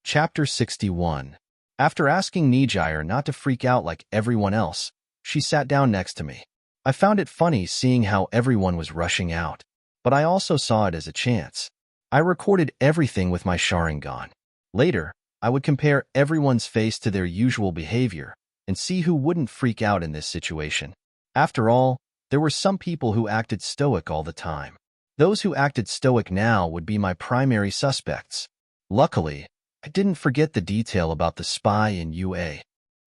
Chapter 61. After asking Nijire not to freak out like everyone else, she sat down next to me. I found it funny seeing how everyone was rushing out, but I also saw it as a chance. I recorded everything with my Sharingan. Later, I would compare everyone's face to their usual behavior and see who wouldn't freak out in this situation. After all, there were some people who acted stoic all the time. Those who acted stoic now would be my primary suspects. Luckily, I didn't forget the detail about the spy in UA.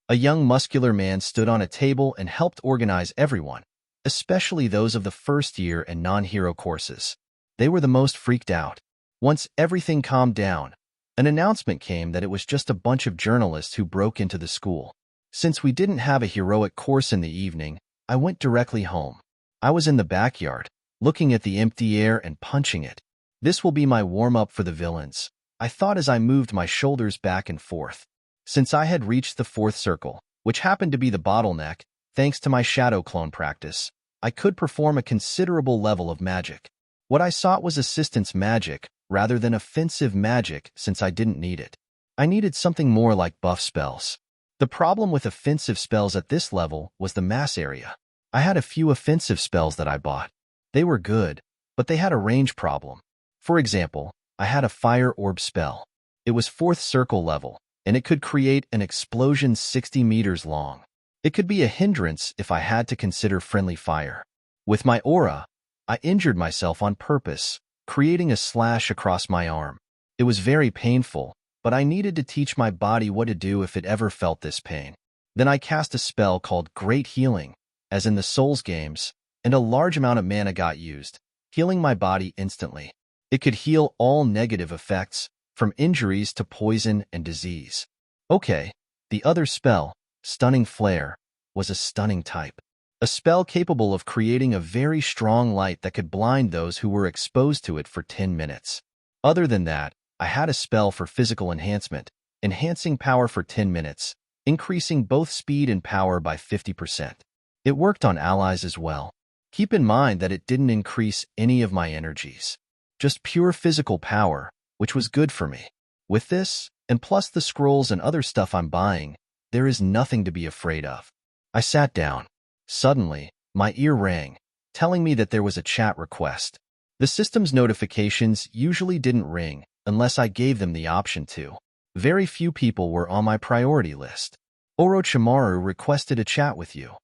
A young muscular man stood on a table and helped organize everyone, especially those of the first year and non-hero courses. They were the most freaked out. Once everything calmed down, an announcement came that it was just a bunch of journalists who broke into the school. Since we didn't have a heroic course in the evening, I went directly home. I was in the backyard, looking at the empty air and punching it. This will be my warm-up for the villains, I thought as I moved my shoulders back and forth. Since I had reached the fourth circle, which happened to be the bottleneck, thanks to my shadow clone practice, I could perform a considerable level of magic. What I sought was assistance magic, rather than offensive magic since I didn't need it. I needed something more like buff spells. The problem with offensive spells at this level was the mass area. I had a few offensive spells that I bought. They were good, but they had a range problem. For example, I had a fire orb spell. It was 4th circle level, and it could create an explosion 60 meters long. It could be a hindrance if I had to consider friendly fire. With my aura, I injured myself on purpose, creating a slash across my arm. It was very painful, but I needed to teach my body what to do if it ever felt this pain. Then I cast a spell called Great Healing, as in the Souls games, and a large amount of mana got used, healing my body instantly. It could heal all negative effects, from injuries to poison and disease. Okay, the other spell, Stunning Flare, was a stunning type. A spell capable of creating a very strong light that could blind those who were exposed to it for 10 minutes. Other than that, I had a spell for physical enhancement, enhancing power for 10 minutes, increasing both speed and power by 50%. It worked on allies as well. Keep in mind that it didn't increase any of my energies. Just pure physical power, which was good for me. With this, and plus the scrolls and other stuff I'm buying, there is nothing to be afraid of. I sat down. Suddenly, my ear rang, telling me that there was a chat request. The system's notifications usually didn't ring unless I gave them the option to. Very few people were on my priority list. Orochimaru requested a chat with you.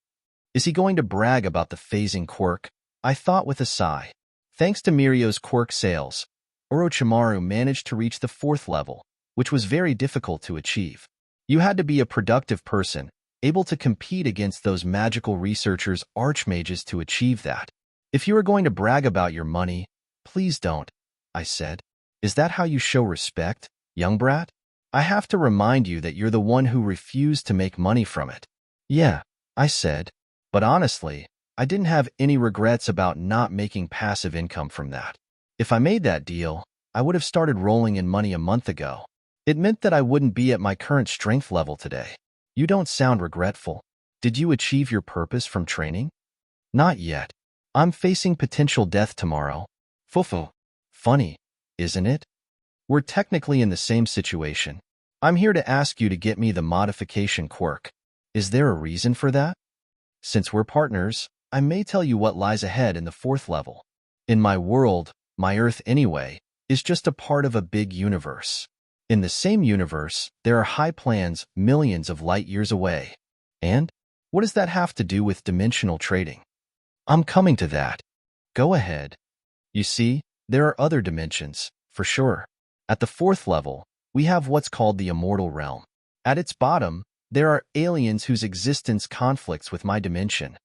Is he going to brag about the phasing quirk? I thought with a sigh. Thanks to Mirio's quirk sales, Orochimaru managed to reach the 4th level, which was very difficult to achieve. You had to be a productive person, able to compete against those magical researchers' archmages to achieve that. If you are going to brag about your money, please don't, I said. Is that how you show respect, young brat? I have to remind you that you're the one who refused to make money from it. Yeah, I said. But honestly, I didn't have any regrets about not making passive income from that. If I made that deal, I would have started rolling in money a month ago. It meant that I wouldn't be at my current strength level today. You don't sound regretful. Did you achieve your purpose from training? Not yet. I'm facing potential death tomorrow. Fufu. Funny, isn't it? We're technically in the same situation. I'm here to ask you to get me the modification quirk. Is there a reason for that? Since we're partners, I may tell you what lies ahead in the 4th level. In my world, my Earth anyway, is just a part of a big universe. In the same universe, there are high plans millions of light years away. And? What does that have to do with dimensional trading? I'm coming to that. Go ahead. You see, there are other dimensions, for sure. At the 4th level, we have what's called the Immortal Realm. At its bottom, there are aliens whose existence conflicts with my dimension.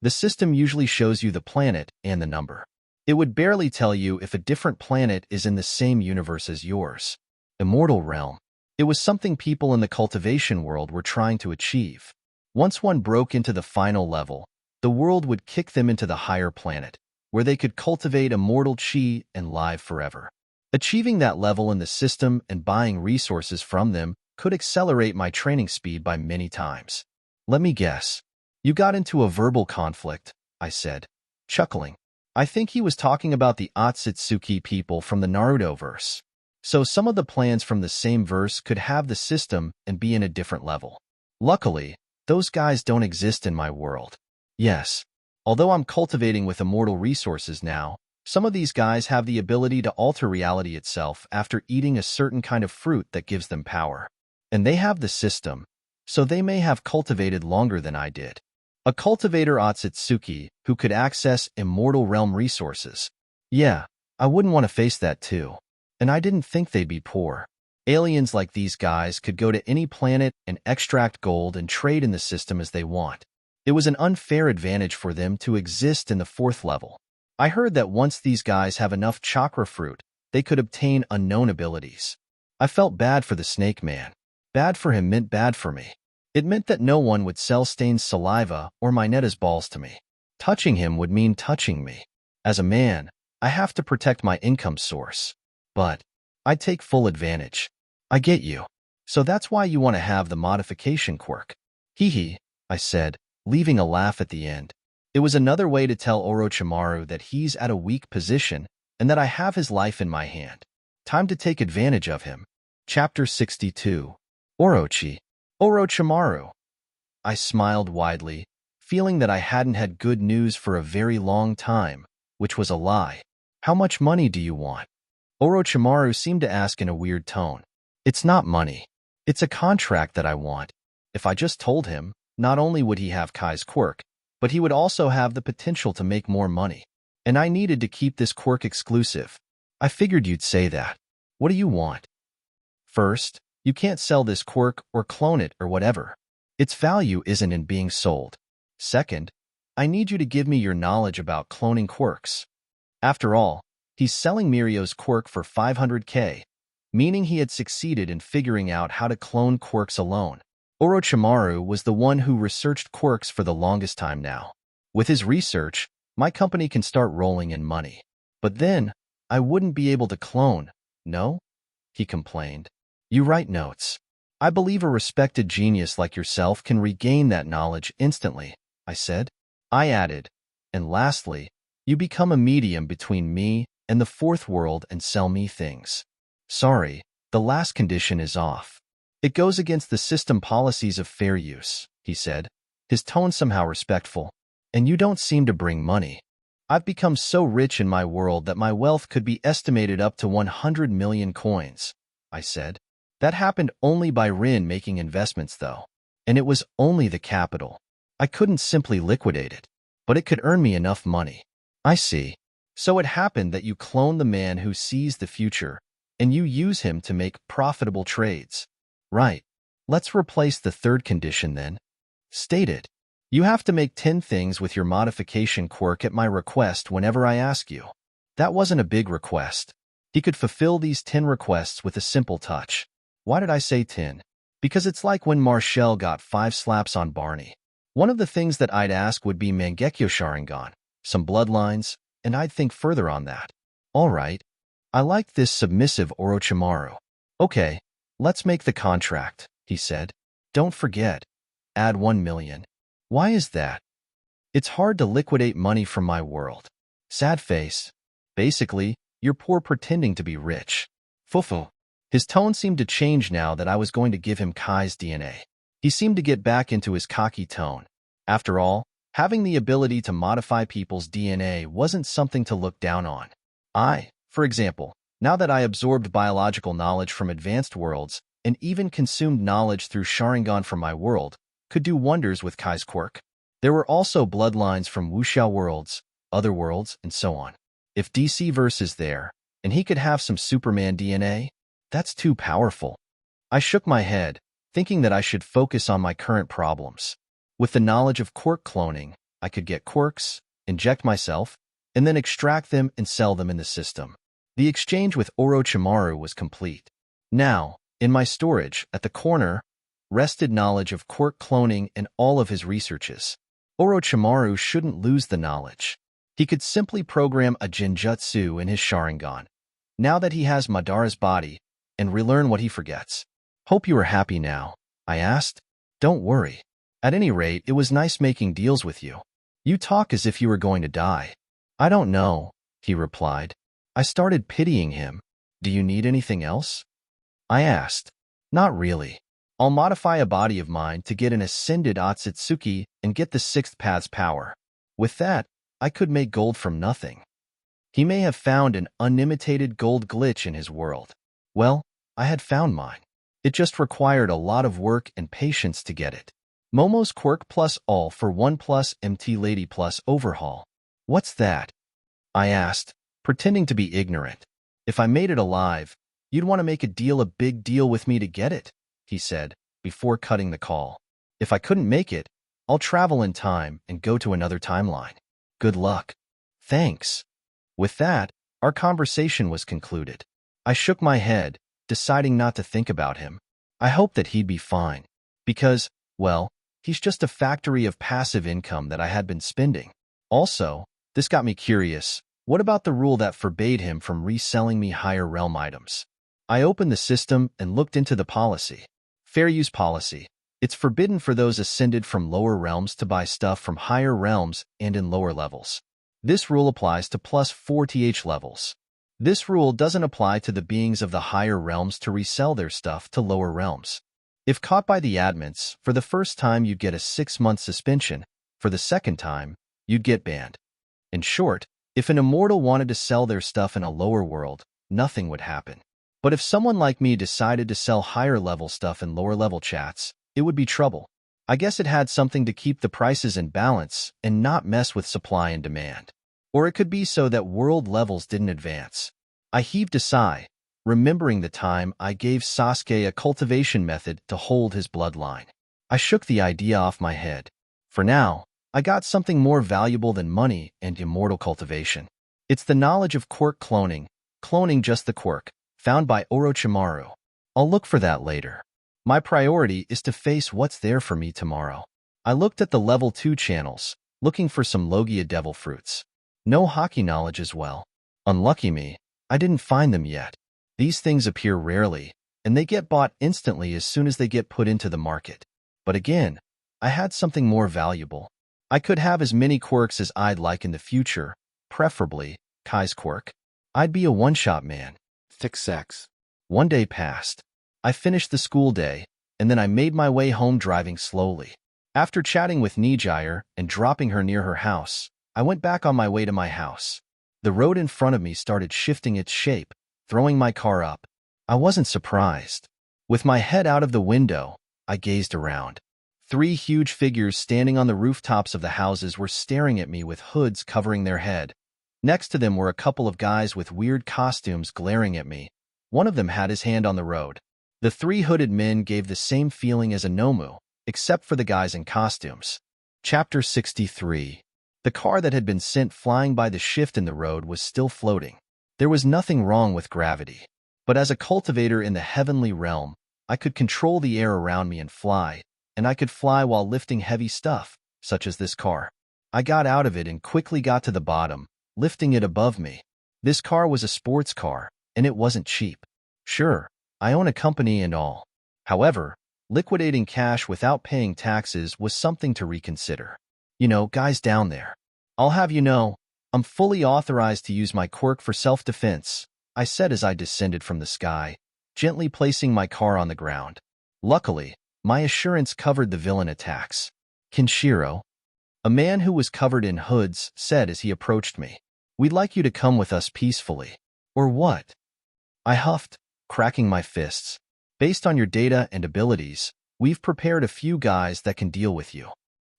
The system usually shows you the planet and the number. It would barely tell you if a different planet is in the same universe as yours. Immortal Realm. It was something people in the cultivation world were trying to achieve. Once one broke into the final level, the world would kick them into the higher planet, where they could cultivate immortal chi and live forever. Achieving that level in the system and buying resources from them could accelerate my training speed by many times. Let me guess. You got into a verbal conflict, I said, chuckling. I think he was talking about the Otsutsuki people from the Naruto verse. So some of the plans from the same verse could have the system and be in a different level. Luckily, those guys don't exist in my world. Yes. Although I'm cultivating with immortal resources now, some of these guys have the ability to alter reality itself after eating a certain kind of fruit that gives them power. And they have the system, so they may have cultivated longer than I did. A cultivator Otsutsuki who could access immortal realm resources. Yeah, I wouldn't want to face that too. And I didn't think they'd be poor. Aliens like these guys could go to any planet and extract gold and trade in the system as they want. It was an unfair advantage for them to exist in the 4th level. I heard that once these guys have enough chakra fruit, they could obtain unknown abilities. I felt bad for the snake man. Bad for him meant bad for me. It meant that no one would sell Stain's saliva or Minetta's balls to me. Touching him would mean touching me. As a man, I have to protect my income source. But I take full advantage. I get you. So that's why you want to have the modification quirk. Hee hee, I said, leaving a laugh at the end. It was another way to tell Orochimaru that he's at a weak position and that I have his life in my hand. Time to take advantage of him. Chapter 62. Orochimaru. I smiled widely, feeling that I hadn't had good news for a very long time, which was a lie. How much money do you want? Orochimaru seemed to ask in a weird tone. It's not money. It's a contract that I want. If I just told him, not only would he have Kai's quirk, but he would also have the potential to make more money. And I needed to keep this quirk exclusive. I figured you'd say that. What do you want? First, you can't sell this quirk or clone it or whatever. Its value isn't in being sold. Second, I need you to give me your knowledge about cloning quirks. After all, he's selling Mirio's quirk for 500k, meaning he had succeeded in figuring out how to clone quirks alone. Orochimaru was the one who researched quirks for the longest time now. With his research, my company can start rolling in money. But then, I wouldn't be able to clone, no? He complained. You write notes. I believe a respected genius like yourself can regain that knowledge instantly, I said. I added, and lastly, you become a medium between me and the 4th world and sell me things. Sorry, the last condition is off. It goes against the system policies of fair use, he said, his tone somehow respectful. And you don't seem to bring money. I've become so rich in my world that my wealth could be estimated up to 100 million coins, I said. That happened only by Rin making investments, though. And it was only the capital. I couldn't simply liquidate it. But it could earn me enough money. I see. So it happened that you clone the man who sees the future, and you use him to make profitable trades. Right. Let's replace the 3rd condition then. State it. You have to make 10 things with your modification quirk at my request whenever I ask you. That wasn't a big request. He could fulfill these 10 requests with a simple touch. Why did I say 10? Because it's like when Marshall got 5 slaps on Barney. One of the things that I'd ask would be Mangekyo Sharingan, some bloodlines, and I'd think further on that. All right. I liked this submissive Orochimaru. Okay, let's make the contract, he said. Don't forget. Add 1 million. Why is that? It's hard to liquidate money from my world. Sad face. Basically, you're poor pretending to be rich. Fufu. His tone seemed to change now that I was going to give him Kai's DNA. He seemed to get back into his cocky tone. After all, having the ability to modify people's DNA wasn't something to look down on. For example, now that I absorbed biological knowledge from advanced worlds and even consumed knowledge through Sharingan from my world, could do wonders with Kai's quirk. There were also bloodlines from wuxia worlds, other worlds, and so on. If DC Verse is there, and he could have some Superman DNA, that's too powerful. I shook my head, thinking that I should focus on my current problems. With the knowledge of quirk cloning, I could get quirks, inject myself, and then extract them and sell them in the system. The exchange with Orochimaru was complete. Now, in my storage, at the corner, rested knowledge of quirk cloning and all of his researches. Orochimaru shouldn't lose the knowledge. He could simply program a genjutsu in his Sharingan, now that he has Madara's body, and relearn what he forgets. Hope you are happy now, I asked. Don't worry. At any rate, it was nice making deals with you. You talk as if you were going to die. I don't know, he replied. I started pitying him. Do you need anything else? I asked. Not really. I'll modify a body of mine to get an ascended Otsutsuki and get the sixth path's power. With that, I could make gold from nothing. He may have found an unimitated gold glitch in his world. Well, I had found mine. It just required a lot of work and patience to get it. Momo's Quirk plus all for 1 plus MT Lady plus overhaul. What's that? I asked, pretending to be ignorant. If I made it alive, you'd want to make a big deal with me to get it, he said, before cutting the call. If I couldn't make it, I'll travel in time and go to another timeline. Good luck. Thanks. With that, our conversation was concluded. I shook my head, deciding not to think about him. I hoped that he'd be fine. Because, well, he's just a factory of passive income that I had been spending. Also, this got me curious. What about the rule that forbade him from reselling me higher realm items? I opened the system and looked into the policy. Fair use policy. It's forbidden for those ascended from lower realms to buy stuff from higher realms and in lower levels. This rule applies to plus 4th levels. This rule doesn't apply to the beings of the higher realms to resell their stuff to lower realms. If caught by the admins, for the first time you'd get a 6-month suspension. For the second time, you'd get banned. In short, if an immortal wanted to sell their stuff in a lower world, nothing would happen. But if someone like me decided to sell higher level stuff in lower level chats, it would be trouble. I guess it had something to keep the prices in balance and not mess with supply and demand. Or it could be so that world levels didn't advance. I heaved a sigh, remembering the time I gave Sasuke a cultivation method to hold his bloodline. I shook the idea off my head. For now, I got something more valuable than money and immortal cultivation. It's the knowledge of Quirk cloning just the Quirk, found by Orochimaru. I'll look for that later. My priority is to face what's there for me tomorrow. I looked at the level 2 channels, looking for some Logia devil fruits. No hockey knowledge as well. Unlucky me, I didn't find them yet. These things appear rarely, and they get bought instantly as soon as they get put into the market. But again, I had something more valuable. I could have as many quirks as I'd like in the future, preferably Kai's quirk. I'd be a one-shot man. Thick sex. One day passed. I finished the school day, and then I made my way home driving slowly. After chatting with Nijire and dropping her near her house, I went back on my way to my house. The road in front of me started shifting its shape, throwing my car up. I wasn't surprised. With my head out of the window, I gazed around. 3 huge figures standing on the rooftops of the houses were staring at me with hoods covering their head. Next to them were a couple of guys with weird costumes glaring at me. One of them had his hand on the road. The 3 hooded men gave the same feeling as a Nomu, except for the guys in costumes. Chapter 63. The car that had been sent flying by the shift in the road was still floating. There was nothing wrong with gravity. But as a cultivator in the heavenly realm, I could control the air around me and fly, and I could fly while lifting heavy stuff, such as this car. I got out of it and quickly got to the bottom, lifting it above me. This car was a sports car, and it wasn't cheap. Sure, I own a company and all. However, liquidating cash without paying taxes was something to reconsider. You know, guys down there. I'll have you know, I'm fully authorized to use my quirk for self-defense, I said as I descended from the sky, gently placing my car on the ground. Luckily, my assurance covered the villain attacks. Kenshiro, a man who was covered in hoods, said as he approached me. We'd like you to come with us peacefully. Or what? I huffed, cracking my fists. Based on your data and abilities, we've prepared a few guys that can deal with you.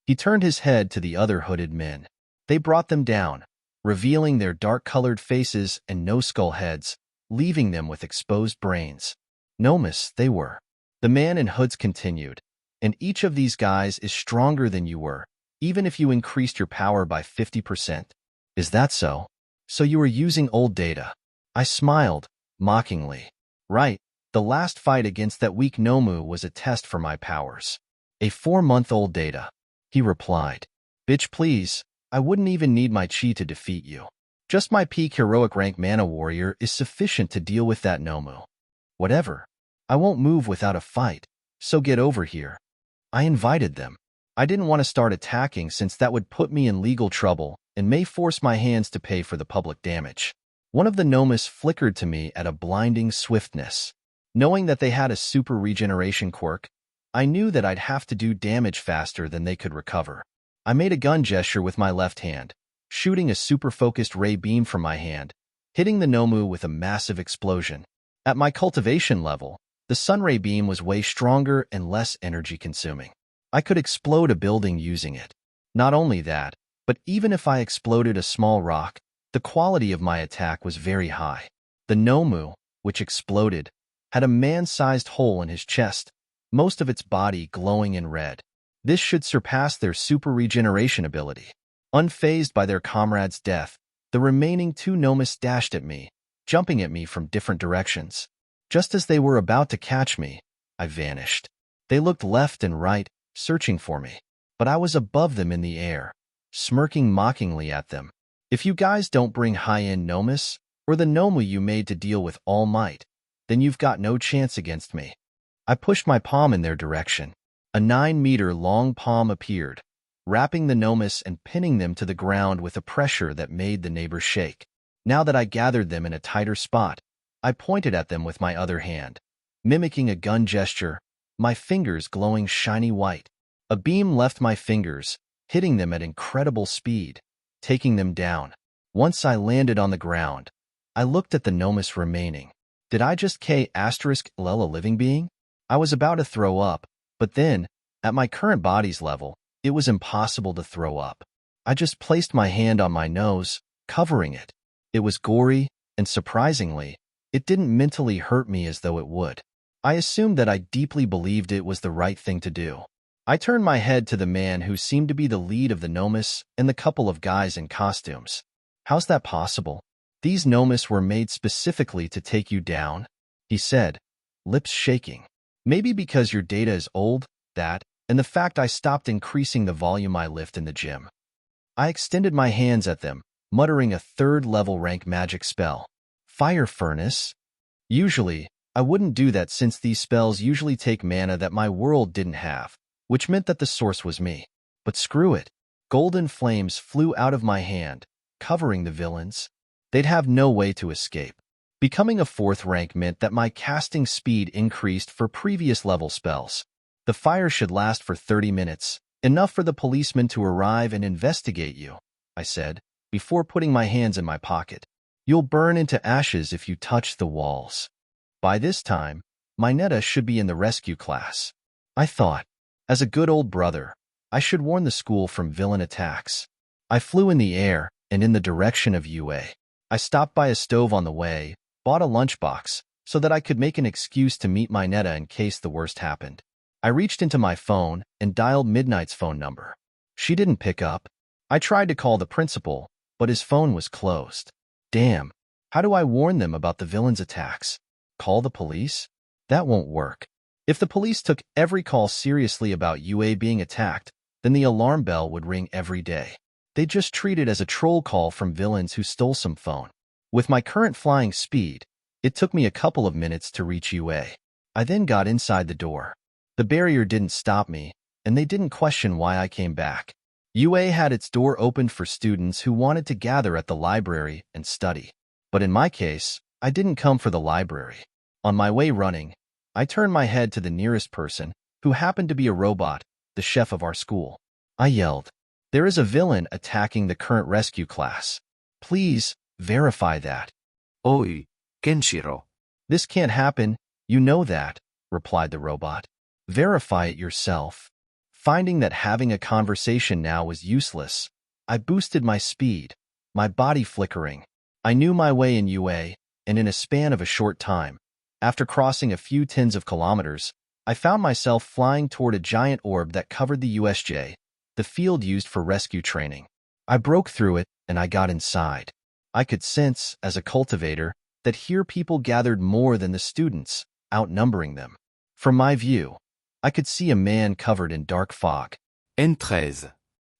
He turned his head to the other hooded men. They brought them down, revealing their dark-colored faces and no-skull heads, leaving them with exposed brains. Nomus, they were. The man in hoods continued, and each of these guys is stronger than you were, even if you increased your power by 50%. Is that so? So you were using old data. I smiled, mockingly. Right, the last fight against that weak Nomu was a test for my powers. A 4-month-old data. He replied. Bitch please, I wouldn't even need my chi to defeat you. Just my peak heroic rank mana warrior is sufficient to deal with that Nomu. Whatever. I won't move without a fight, so get over here. I invited them. I didn't want to start attacking since that would put me in legal trouble and may force my hands to pay for the public damage. One of the Nomus flickered to me at a blinding swiftness. Knowing that they had a super regeneration quirk, I knew that I'd have to do damage faster than they could recover. I made a gun gesture with my left hand, shooting a super-focused ray beam from my hand, hitting the Nomu with a massive explosion. At my cultivation level, the sunray beam was way stronger and less energy-consuming. I could explode a building using it. Not only that, but even if I exploded a small rock, the quality of my attack was very high. The Nomu, which exploded, had a man-sized hole in his chest, most of its body glowing in red. This should surpass their super regeneration ability. Unfazed by their comrade's death, the remaining two Nomus dashed at me, jumping at me from different directions. Just as they were about to catch me, I vanished. They looked left and right, searching for me, but I was above them in the air, smirking mockingly at them. If you guys don't bring high-end Nomus, or the Nomu you made to deal with All Might, then you've got no chance against me. I pushed my palm in their direction. A 9-meter-long palm appeared, wrapping the Nomus and pinning them to the ground with a pressure that made the neighbors shake. Now that I gathered them in a tighter spot, I pointed at them with my other hand, mimicking a gun gesture, my fingers glowing shiny white. A beam left my fingers, hitting them at incredible speed, taking them down. Once I landed on the ground, I looked at the Nomus remaining. Did I just K*** a living being? I was about to throw up, but then, at my current body's level, it was impossible to throw up. I just placed my hand on my nose, covering it. It was gory, and surprisingly, it didn't mentally hurt me as though it would. I assumed that I deeply believed it was the right thing to do. I turned my head to the man who seemed to be the lead of the Nomus and the couple of guys in costumes. How's that possible? These Nomus were made specifically to take you down, he said, lips shaking. Maybe because your data is old, that, and the fact I stopped increasing the volume I lift in the gym. I extended my hands at them, muttering a third-level rank magic spell. Fire Furnace? Usually, I wouldn't do that since these spells usually take mana that my world didn't have, which meant that the source was me. But screw it. Golden flames flew out of my hand, covering the villains. They'd have no way to escape. Becoming a 4th rank meant that my casting speed increased for previous level spells. The fire should last for 30 minutes, enough for the policeman to arrive and investigate you, I said, before putting my hands in my pocket. You'll burn into ashes if you touch the walls. By this time, my Netta should be in the rescue class. I thought, as a good old brother, I should warn the school from villain attacks. I flew in the air and in the direction of UA. I stopped by a stove on the way, bought a lunchbox, so that I could make an excuse to meet my Netta in case the worst happened. I reached into my phone and dialed Midnight's phone number. She didn't pick up. I tried to call the principal, but his phone was closed. Damn, how do I warn them about the villain's attacks? Call the police? That won't work. If the police took every call seriously about UA being attacked, then the alarm bell would ring every day. They'd just treat it as a troll call from villains who stole some phone. With my current flying speed, it took me a couple of minutes to reach UA. I then got inside the door. The barrier didn't stop me, and they didn't question why I came back. UA had its door opened for students who wanted to gather at the library and study. But in my case, I didn't come for the library. On my way running, I turned my head to the nearest person, who happened to be a robot, the chef of our school. I yelled, "There is a villain attacking the current rescue class. Please, verify that." Oi, Kenshiro. "This can't happen, you know that," replied the robot. "Verify it yourself." Finding that having a conversation now was useless, I boosted my speed, my body flickering. I knew my way in UA, and in a span of a short time, after crossing a few tens of kilometers, I found myself flying toward a giant orb that covered the USJ, the field used for rescue training. I broke through it, and I got inside. I could sense, as a cultivator, that here people gathered more than the students, outnumbering them. From my view, I could see a man covered in dark fog. N13.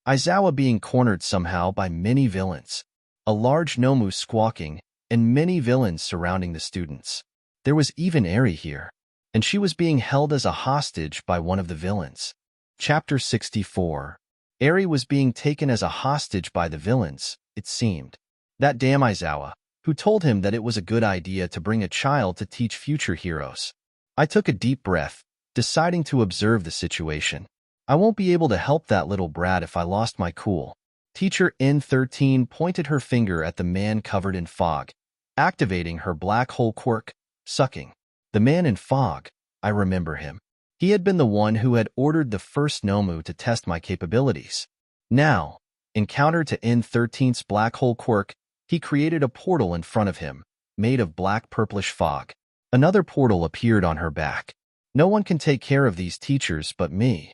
Aizawa being cornered somehow by many villains. A large Nomu squawking, and many villains surrounding the students. There was even Eri here, and she was being held as a hostage by one of the villains. Chapter 64. Eri was being taken as a hostage by the villains, it seemed. That damn Aizawa, who told him that it was a good idea to bring a child to teach future heroes. I took a deep breath, deciding to observe the situation. I won't be able to help that little brat if I lost my cool. Teacher N13 pointed her finger at the man covered in fog, activating her black hole quirk, sucking. The man in fog, I remember him. He had been the one who had ordered the first Nomu to test my capabilities. Now, in counter to N13's black hole quirk, he created a portal in front of him, made of black purplish fog. Another portal appeared on her back. No one can take care of these teachers but me.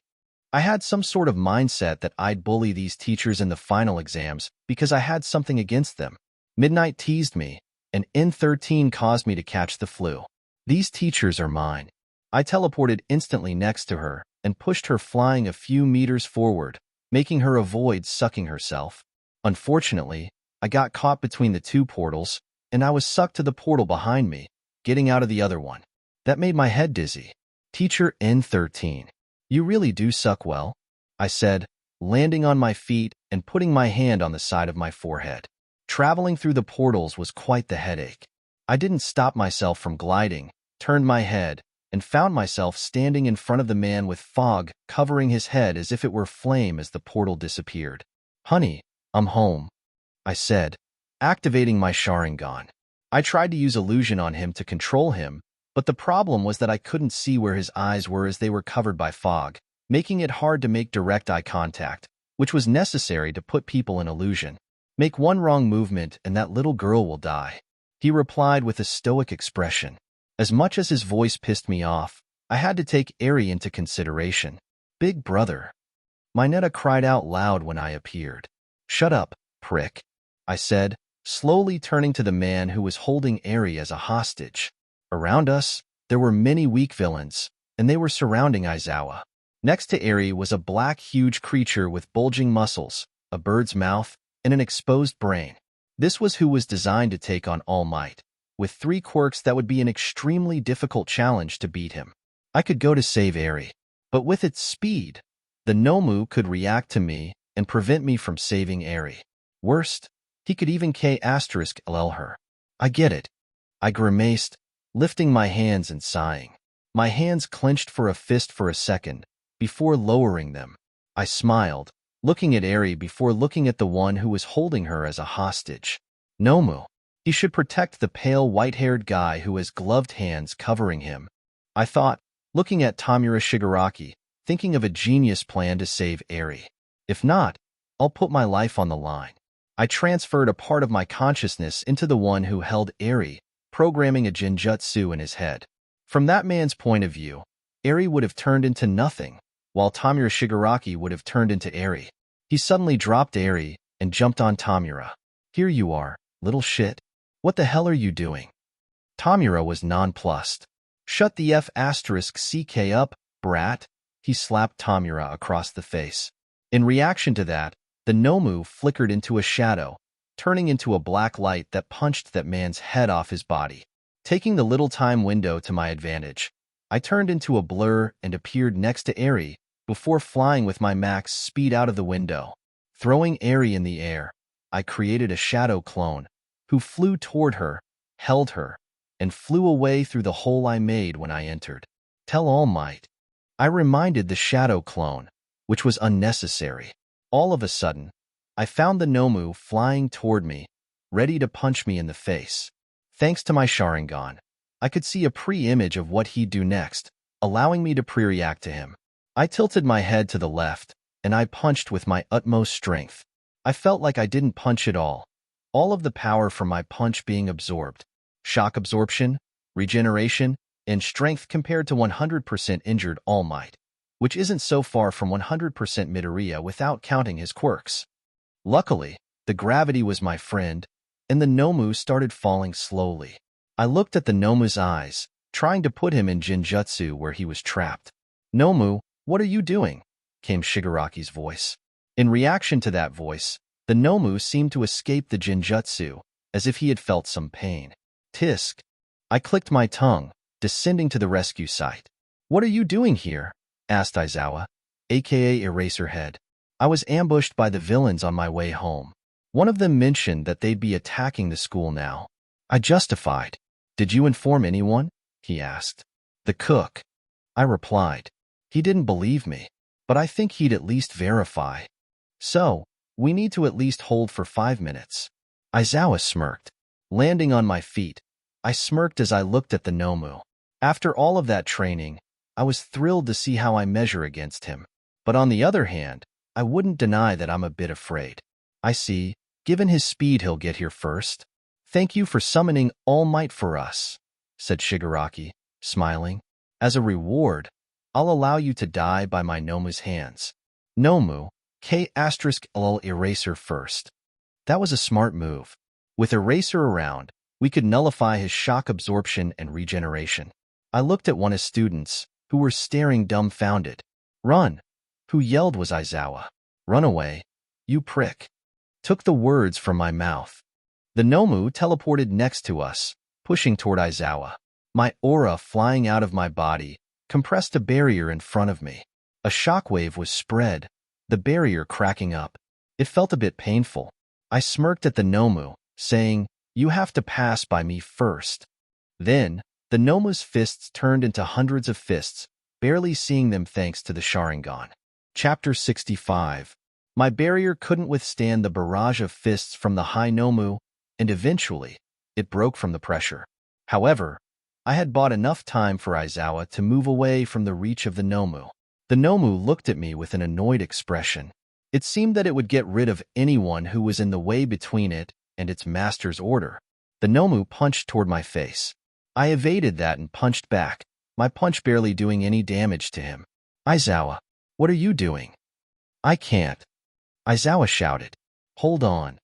I had some sort of mindset that I'd bully these teachers in the final exams because I had something against them. Midnight teased me, and N13 caused me to catch the flu. These teachers are mine. I teleported instantly next to her and pushed her flying a few meters forward, making her avoid sucking herself. Unfortunately, I got caught between the two portals, and I was sucked to the portal behind me, getting out of the other one. That made my head dizzy. Teacher N13, you really do suck well, I said, landing on my feet and putting my hand on the side of my forehead. Traveling through the portals was quite the headache. I didn't stop myself from gliding, turned my head, and found myself standing in front of the man with fog covering his head as if it were flame as the portal disappeared. Honey, I'm home, I said, activating my Sharingan. I tried to use illusion on him to control him, but the problem was that I couldn't see where his eyes were as they were covered by fog, making it hard to make direct eye contact, which was necessary to put people in illusion. Make one wrong movement and that little girl will die, he replied with a stoic expression. As much as his voice pissed me off, I had to take Eri into consideration. Big brother. Mineta cried out loud when I appeared. Shut up, prick, I said, slowly turning to the man who was holding Eri as a hostage. Around us, there were many weak villains, and they were surrounding Aizawa. Next to Eri was a black huge creature with bulging muscles, a bird's mouth, and an exposed brain. This was who was designed to take on All Might. With 3 quirks that would be an extremely difficult challenge to beat him. I could go to save Eri, but with its speed, the Nomu could react to me and prevent me from saving Eri. Worst, he could even K***LL her. I get it. I grimaced, lifting my hands and sighing. My hands clenched for a fist for a second, before lowering them. I smiled, looking at Eri before looking at the one who was holding her as a hostage. Nomu. He should protect the pale white-haired guy who has gloved hands covering him, I thought, looking at Tamura Shigaraki, thinking of a genius plan to save Eri. If not, I'll put my life on the line. I transferred a part of my consciousness into the one who held Eri, programming a genjutsu in his head. From that man's point of view, Eri would have turned into nothing, while Tamura Shigaraki would have turned into Eri. He suddenly dropped Eri and jumped on Tamura. Here you are, little shit. What the hell are you doing? Tamura was nonplussed. Shut the F***ck up, brat. He slapped Tamura across the face. In reaction to that, the Nomu flickered into a shadow, turning into a black light that punched that man's head off his body. Taking the little time window to my advantage, I turned into a blur and appeared next to Eri before flying with my max speed out of the window. Throwing Eri in the air, I created a shadow clone, who flew toward her, held her, and flew away through the hole I made when I entered. Tell All Might. I reminded the shadow clone, which was unnecessary. All of a sudden, I found the Nomu flying toward me, ready to punch me in the face. Thanks to my Sharingan, I could see a pre-image of what he'd do next, allowing me to pre-react to him. I tilted my head to the left, and I punched with my utmost strength. I felt like I didn't punch at all of the power from my punch being absorbed. Shock absorption, regeneration, and strength compared to 100% injured All Might, which isn't so far from 100% Midoriya without counting his quirks. Luckily, the gravity was my friend, and the Nomu started falling slowly. I looked at the Nomu's eyes, trying to put him in Genjutsu where he was trapped. Nomu, what are you doing? Came Shigaraki's voice. In reaction to that voice, the Nomu seemed to escape the Genjutsu, as if he had felt some pain. Tisk. I clicked my tongue, descending to the rescue site. What are you doing here? Asked Aizawa, aka Eraserhead. I was ambushed by the villains on my way home. One of them mentioned that they'd be attacking the school now. I justified. Did you inform anyone? He asked. The cook. I replied. He didn't believe me, but I think he'd at least verify. So, we need to at least hold for 5 minutes. Aizawa smirked. Landing on my feet, I smirked as I looked at the Nomu. After all of that training, I was thrilled to see how I measure against him. But on the other hand, I wouldn't deny that I'm a bit afraid. I see. Given his speed, he'll get here first. Thank you for summoning All Might for us, said Shigaraki, smiling. As a reward, I'll allow you to die by my Nomu's hands. Nomu, K***l Eraser first. That was a smart move. With Eraser around, we could nullify his shock absorption and regeneration. I looked at one of his students, who were staring dumbfounded. Run! Who yelled was Aizawa. Run away, you prick. Took the words from my mouth. The Nomu teleported next to us, pushing toward Aizawa. My aura flying out of my body, compressed a barrier in front of me. A shockwave was spread, the barrier cracking up. It felt a bit painful. I smirked at the Nomu, saying, you have to pass by me first. Then, the Nomu's fists turned into hundreds of fists, barely seeing them thanks to the Sharingan. Chapter 65. My barrier couldn't withstand the barrage of fists from the high Nomu, and eventually, it broke from the pressure. However, I had bought enough time for Aizawa to move away from the reach of the Nomu. The Nomu looked at me with an annoyed expression. It seemed that it would get rid of anyone who was in the way between it and its master's order. The Nomu punched toward my face. I evaded that and punched back, my punch barely doing any damage to him. Aizawa, what are you doing? I can't. Aizawa shouted. Hold on.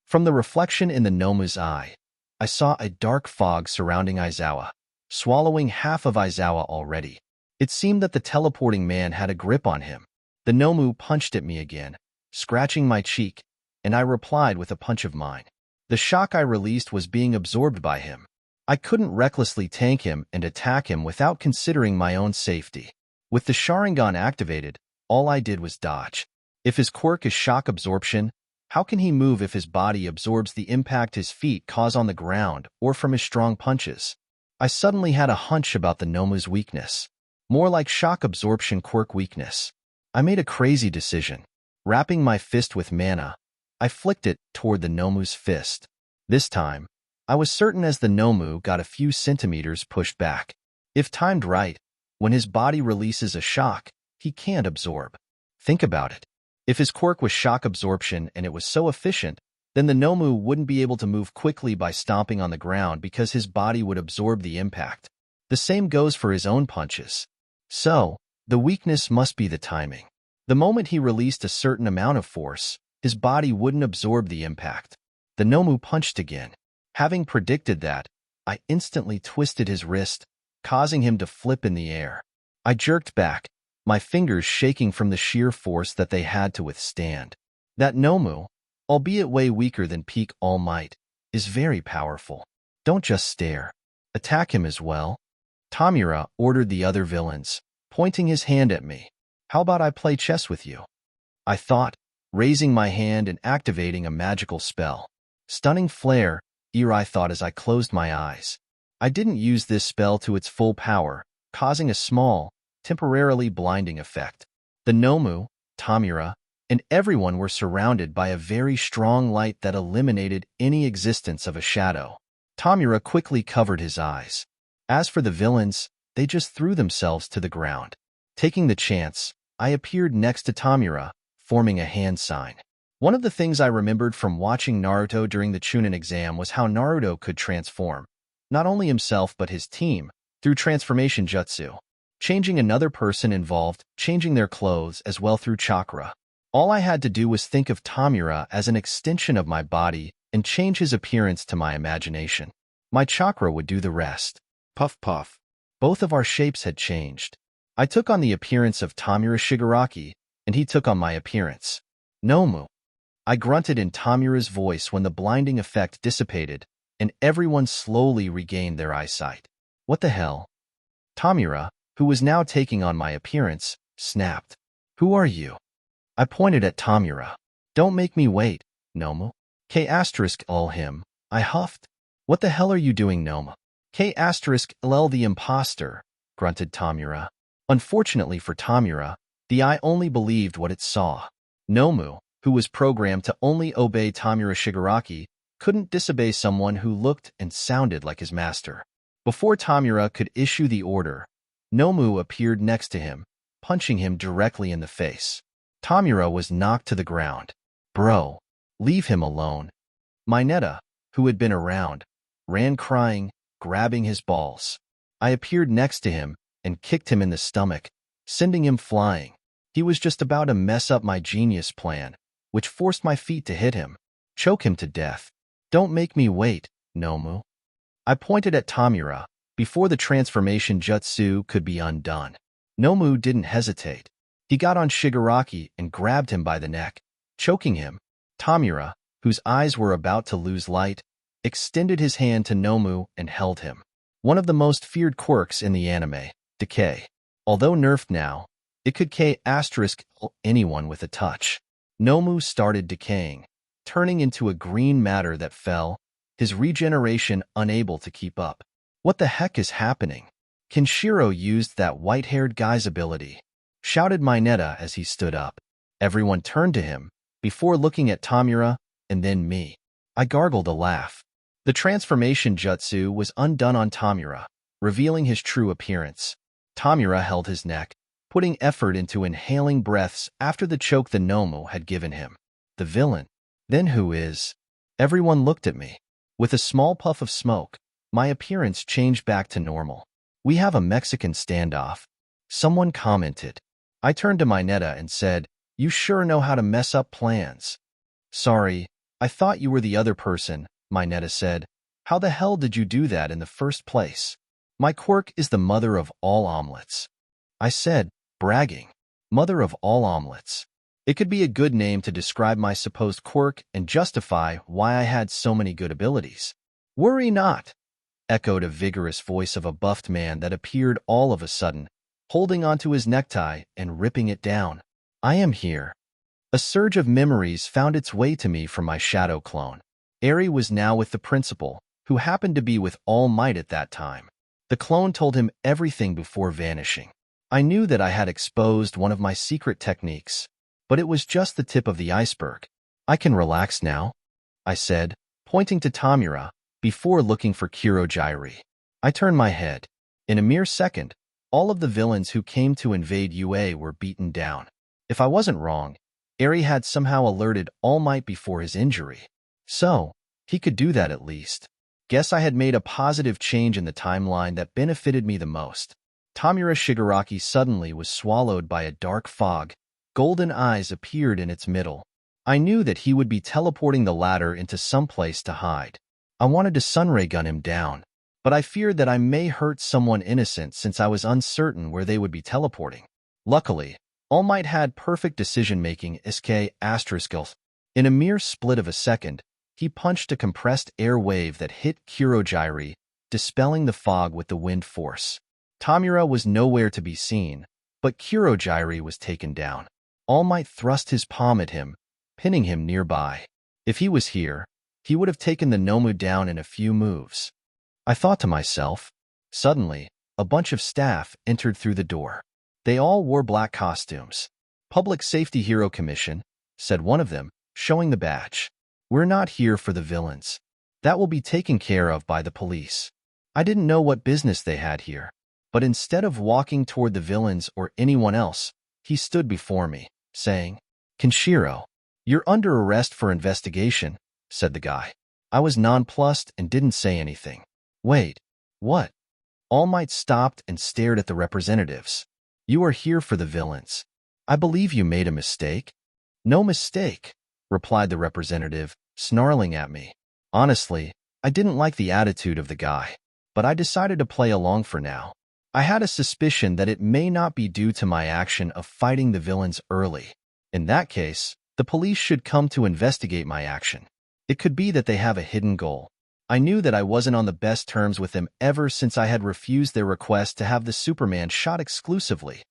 From the reflection in the Nomu's eye, I saw a dark fog surrounding Aizawa, swallowing half of Aizawa already. It seemed that the teleporting man had a grip on him. The Nomu punched at me again, scratching my cheek, and I replied with a punch of mine. The shock I released was being absorbed by him. I couldn't recklessly tank him and attack him without considering my own safety. With the Sharingan activated, all I did was dodge. If his quirk is shock absorption, how can he move if his body absorbs the impact his feet cause on the ground or from his strong punches? I suddenly had a hunch about the Nomu's weakness. More like shock absorption quirk weakness. I made a crazy decision. Wrapping my fist with mana, I flicked it toward the Nomu's fist. This time, I was certain as the Nomu got a few centimeters pushed back. If timed right, when his body releases a shock, he can't absorb. Think about it. If his quirk was shock absorption and it was so efficient, then the Nomu wouldn't be able to move quickly by stomping on the ground because his body would absorb the impact. The same goes for his own punches. So, the weakness must be the timing. The moment he released a certain amount of force, his body wouldn't absorb the impact. The Nomu punched again. Having predicted that, I instantly twisted his wrist, causing him to flip in the air. I jerked back, my fingers shaking from the sheer force that they had to withstand. That Nomu, albeit way weaker than peak All Might, is very powerful. Don't just stare. Attack him as well. Tamura ordered the other villains, pointing his hand at me. How about I play chess with you? I thought, raising my hand and activating a magical spell. Stunning Flare, I thought as I closed my eyes. I didn't use this spell to its full power, causing a small, temporarily blinding effect. The Nomu, Tamura, and everyone were surrounded by a very strong light that eliminated any existence of a shadow. Tamura quickly covered his eyes. As for the villains, they just threw themselves to the ground. Taking the chance, I appeared next to Tamura, forming a hand sign. One of the things I remembered from watching Naruto during the Chunin exam was how Naruto could transform, not only himself but his team, through transformation jutsu. Changing another person involved changing their clothes as well through chakra. All I had to do was think of Tamura as an extension of my body and change his appearance to my imagination. My chakra would do the rest. Puff puff. Both of our shapes had changed. I took on the appearance of Tamura Shigaraki, and he took on my appearance. Nomu. I grunted in Tamura's voice when the blinding effect dissipated, and everyone slowly regained their eyesight. What the hell? Tamura, who was now taking on my appearance, snapped. Who are you? I pointed at Tamura. Don't make me wait, Nomu. K***l him, I huffed. What the hell are you doing, Nomu? K*LL the imposter, grunted Tamura. Unfortunately for Tamura, the eye only believed what it saw. Nomu, who was programmed to only obey Tamura Shigaraki, couldn't disobey someone who looked and sounded like his master. Before Tamura could issue the order, Nomu appeared next to him, punching him directly in the face. Tamura was knocked to the ground. Bro, leave him alone. Mineta, who had been around, ran crying, grabbing his balls. I appeared next to him and kicked him in the stomach, sending him flying. He was just about to mess up my genius plan, which forced my feet to hit him, choke him to death. Don't make me wait, Nomu. I pointed at Tamura before the transformation jutsu could be undone. Nomu didn't hesitate. He got on Shigaraki and grabbed him by the neck, choking him. Tamura, whose eyes were about to lose light, extended his hand to Nomu and held him. One of the most feared quirks in the anime, decay. Although nerfed now, it could kill anyone with a touch. Nomu started decaying, turning into a green matter that fell, his regeneration unable to keep up. What the heck is happening? Kenshiro used that white-haired guy's ability, shouted Mineta as he stood up. Everyone turned to him, before looking at Tamura and then me. I gargled a laugh. The transformation jutsu was undone on Tamura, revealing his true appearance. Tamura held his neck, putting effort into inhaling breaths after the choke the Nomu had given him. The villain. Then who is? Everyone looked at me. With a small puff of smoke, my appearance changed back to normal. We have a Mexican standoff. Someone commented. I turned to Mineta and said, you sure know how to mess up plans. Sorry, I thought you were the other person, Mineta said. How the hell did you do that in the first place? My quirk is the mother of all omelets. I said, bragging. Mother of all omelets. It could be a good name to describe my supposed quirk and justify why I had so many good abilities. Worry not, echoed a vigorous voice of a buffed man that appeared all of a sudden, holding onto his necktie and ripping it down. I am here. A surge of memories found its way to me from my shadow clone. Eri was now with the principal, who happened to be with All Might at that time. The clone told him everything before vanishing. I knew that I had exposed one of my secret techniques, but it was just the tip of the iceberg. I can relax now, I said, pointing to Tamura, before looking for Kurogyri. I turned my head. In a mere second, all of the villains who came to invade UA were beaten down. If I wasn't wrong, Eri had somehow alerted All Might before his injury. So, he could do that at least. Guess I had made a positive change in the timeline that benefited me the most. Tamura Shigaraki suddenly was swallowed by a dark fog. Golden eyes appeared in its middle. I knew that he would be teleporting the ladder into some place to hide. I wanted to sunray gun him down, but I feared that I may hurt someone innocent since I was uncertain where they would be teleporting. Luckily, All Might had perfect decision-making skills. In a mere split of a second, he punched a compressed air wave that hit Kurogyri, dispelling the fog with the wind force. Tamura was nowhere to be seen, but Kurogyri was taken down. All Might thrust his palm at him, pinning him nearby. If he was here, he would have taken the Nomu down in a few moves. I thought to myself. Suddenly, a bunch of staff entered through the door. They all wore black costumes. Public Safety Hero Commission, said one of them, showing the badge. We're not here for the villains. That will be taken care of by the police. I didn't know what business they had here, but instead of walking toward the villains or anyone else, he stood before me, saying, Kenshiro, you're under arrest for investigation, said the guy. I was nonplussed and didn't say anything. Wait, what? All Might stopped and stared at the representatives. You are here for the villains. I believe you made a mistake. No mistake, replied the representative, snarling at me. Honestly, I didn't like the attitude of the guy, but I decided to play along for now. I had a suspicion that it may not be due to my action of fighting the villains early. In that case, the police should come to investigate my action. It could be that they have a hidden goal. I knew that I wasn't on the best terms with them ever since I had refused their request to have the Superman shot exclusively.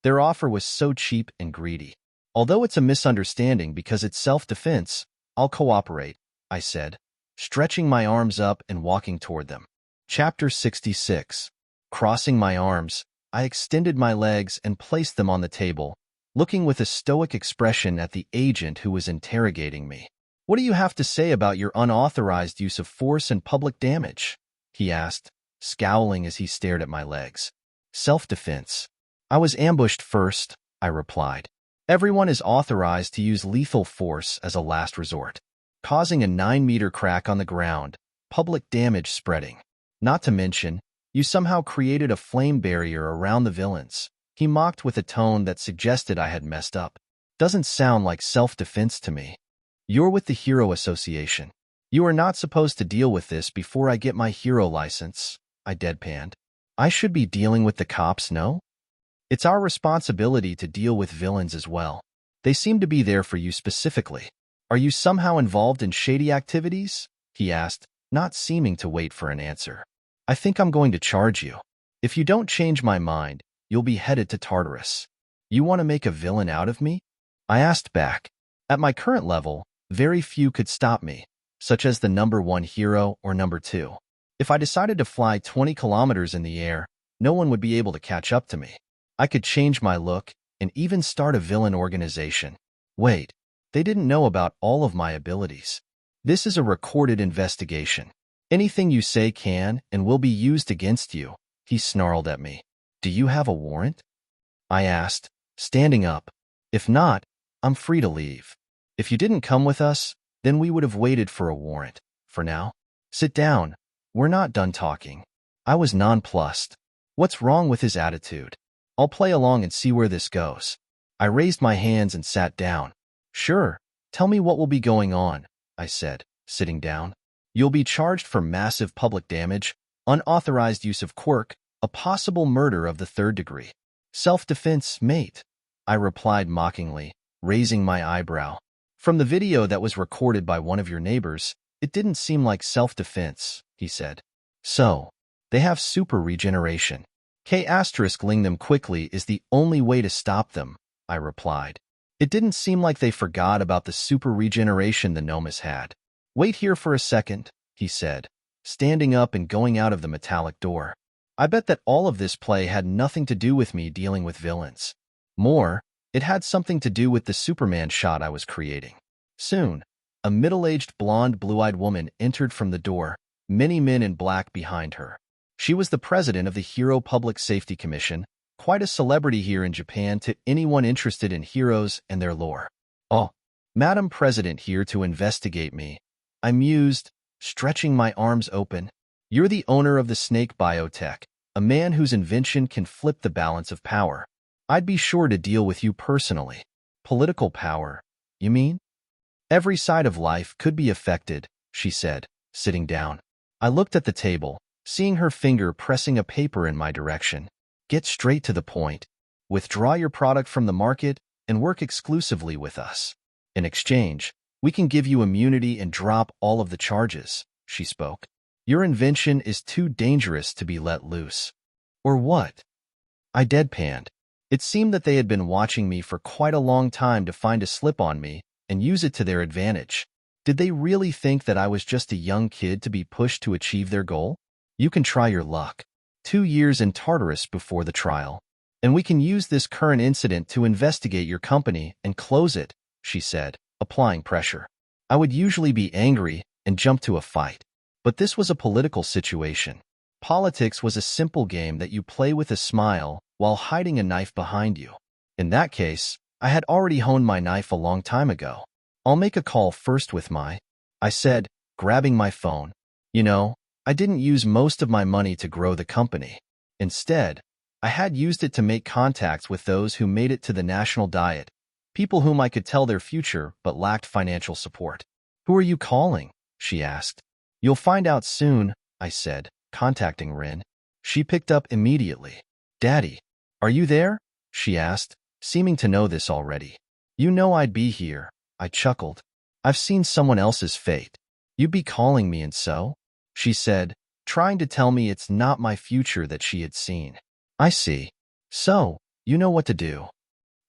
Their offer was so cheap and greedy. Although it's a misunderstanding because it's self-defense, I'll cooperate, I said. stretching my arms up and walking toward them. Chapter 66. Crossing my arms, I extended my legs and placed them on the table, looking with a stoic expression at the agent who was interrogating me. "What do you have to say about your unauthorized use of force and public damage?" he asked, scowling as he stared at my legs. "Self-defense. I was ambushed first," I replied. "Everyone is authorized to use lethal force as a last resort." Causing a 9-meter crack on the ground, public damage spreading. "Not to mention, you somehow created a flame barrier around the villains," he mocked with a tone that suggested I had messed up. "Doesn't sound like self-defense to me. You're with the Hero Association. You are not supposed to deal with this before I get my hero license," I deadpanned. "I should be dealing with the cops, no? It's our responsibility to deal with villains as well. They seem to be there for you specifically. Are you somehow involved in shady activities?" he asked, not seeming to wait for an answer. "I think I'm going to charge you. If you don't change my mind, you'll be headed to Tartarus." "You want to make a villain out of me?" I asked back. At my current level, very few could stop me, such as the #1 hero or #2. If I decided to fly 20 kilometers in the air, no one would be able to catch up to me. I could change my look and even start a villain organization. Wait, they didn't know about all of my abilities. "This is a recorded investigation. Anything you say can and will be used against you," he snarled at me. "Do you have a warrant?" I asked, standing up. "If not, I'm free to leave. If you didn't come with us, then we would have waited for a warrant. For now, sit down. We're not done talking." I was nonplussed. What's wrong with his attitude? I'll play along and see where this goes. I raised my hands and sat down. "Sure, tell me what will be going on," I said, sitting down. "You'll be charged for massive public damage, unauthorized use of Quirk, a possible murder of the 3rd degree. Self-defense, mate," I replied mockingly, raising my eyebrow. "From the video that was recorded by one of your neighbors, it didn't seem like self-defense," he said. "So, they have super regeneration. K*ling them quickly is the only way to stop them," I replied. It didn't seem like they forgot about the super regeneration the Nomus had. "Wait here for a second," he said, standing up and going out of the metallic door. I bet that all of this play had nothing to do with me dealing with villains. More, it had something to do with the Superman shot I was creating. Soon, a middle-aged blonde blue-eyed woman entered from the door, many men in black behind her. She was the president of the Hero Public Safety Commission, quite a celebrity here in Japan to anyone interested in heroes and their lore. "Oh, Madam President here to investigate me," I mused, stretching my arms open. "You're the owner of the Snake Biotech, a man whose invention can flip the balance of power. I'd be sure to deal with you personally." "Political power, you mean?" "Every side of life could be affected," she said, sitting down. I looked at the table, seeing her finger pressing a paper in my direction. "Get straight to the point. Withdraw your product from the market and work exclusively with us. In exchange, we can give you immunity and drop all of the charges," she spoke. "Your invention is too dangerous to be let loose." "Or what?" I deadpanned. It seemed that they had been watching me for quite a long time to find a slip on me and use it to their advantage. Did they really think that I was just a young kid to be pushed to achieve their goal? "You can try your luck. 2 years in Tartarus before the trial. And we can use this current incident to investigate your company and close it," she said, applying pressure. I would usually be angry and jump to a fight. But this was a political situation. Politics was a simple game that you play with a smile while hiding a knife behind you. In that case, I had already honed my knife a long time ago. "I'll make a call first with I said, grabbing my phone. You know, I didn't use most of my money to grow the company. Instead, I had used it to make contacts with those who made it to the national diet, people whom I could tell their future but lacked financial support." "Who are you calling?" she asked. "You'll find out soon," I said, contacting Rin. She picked up immediately. "Daddy, are you there?" she asked, seeming to know this already. "You know I'd be here," I chuckled. "I've seen someone else's fate. You'd be calling me and so?" she said, trying to tell me it's not my future that she had seen. "I see. So, you know what to do?"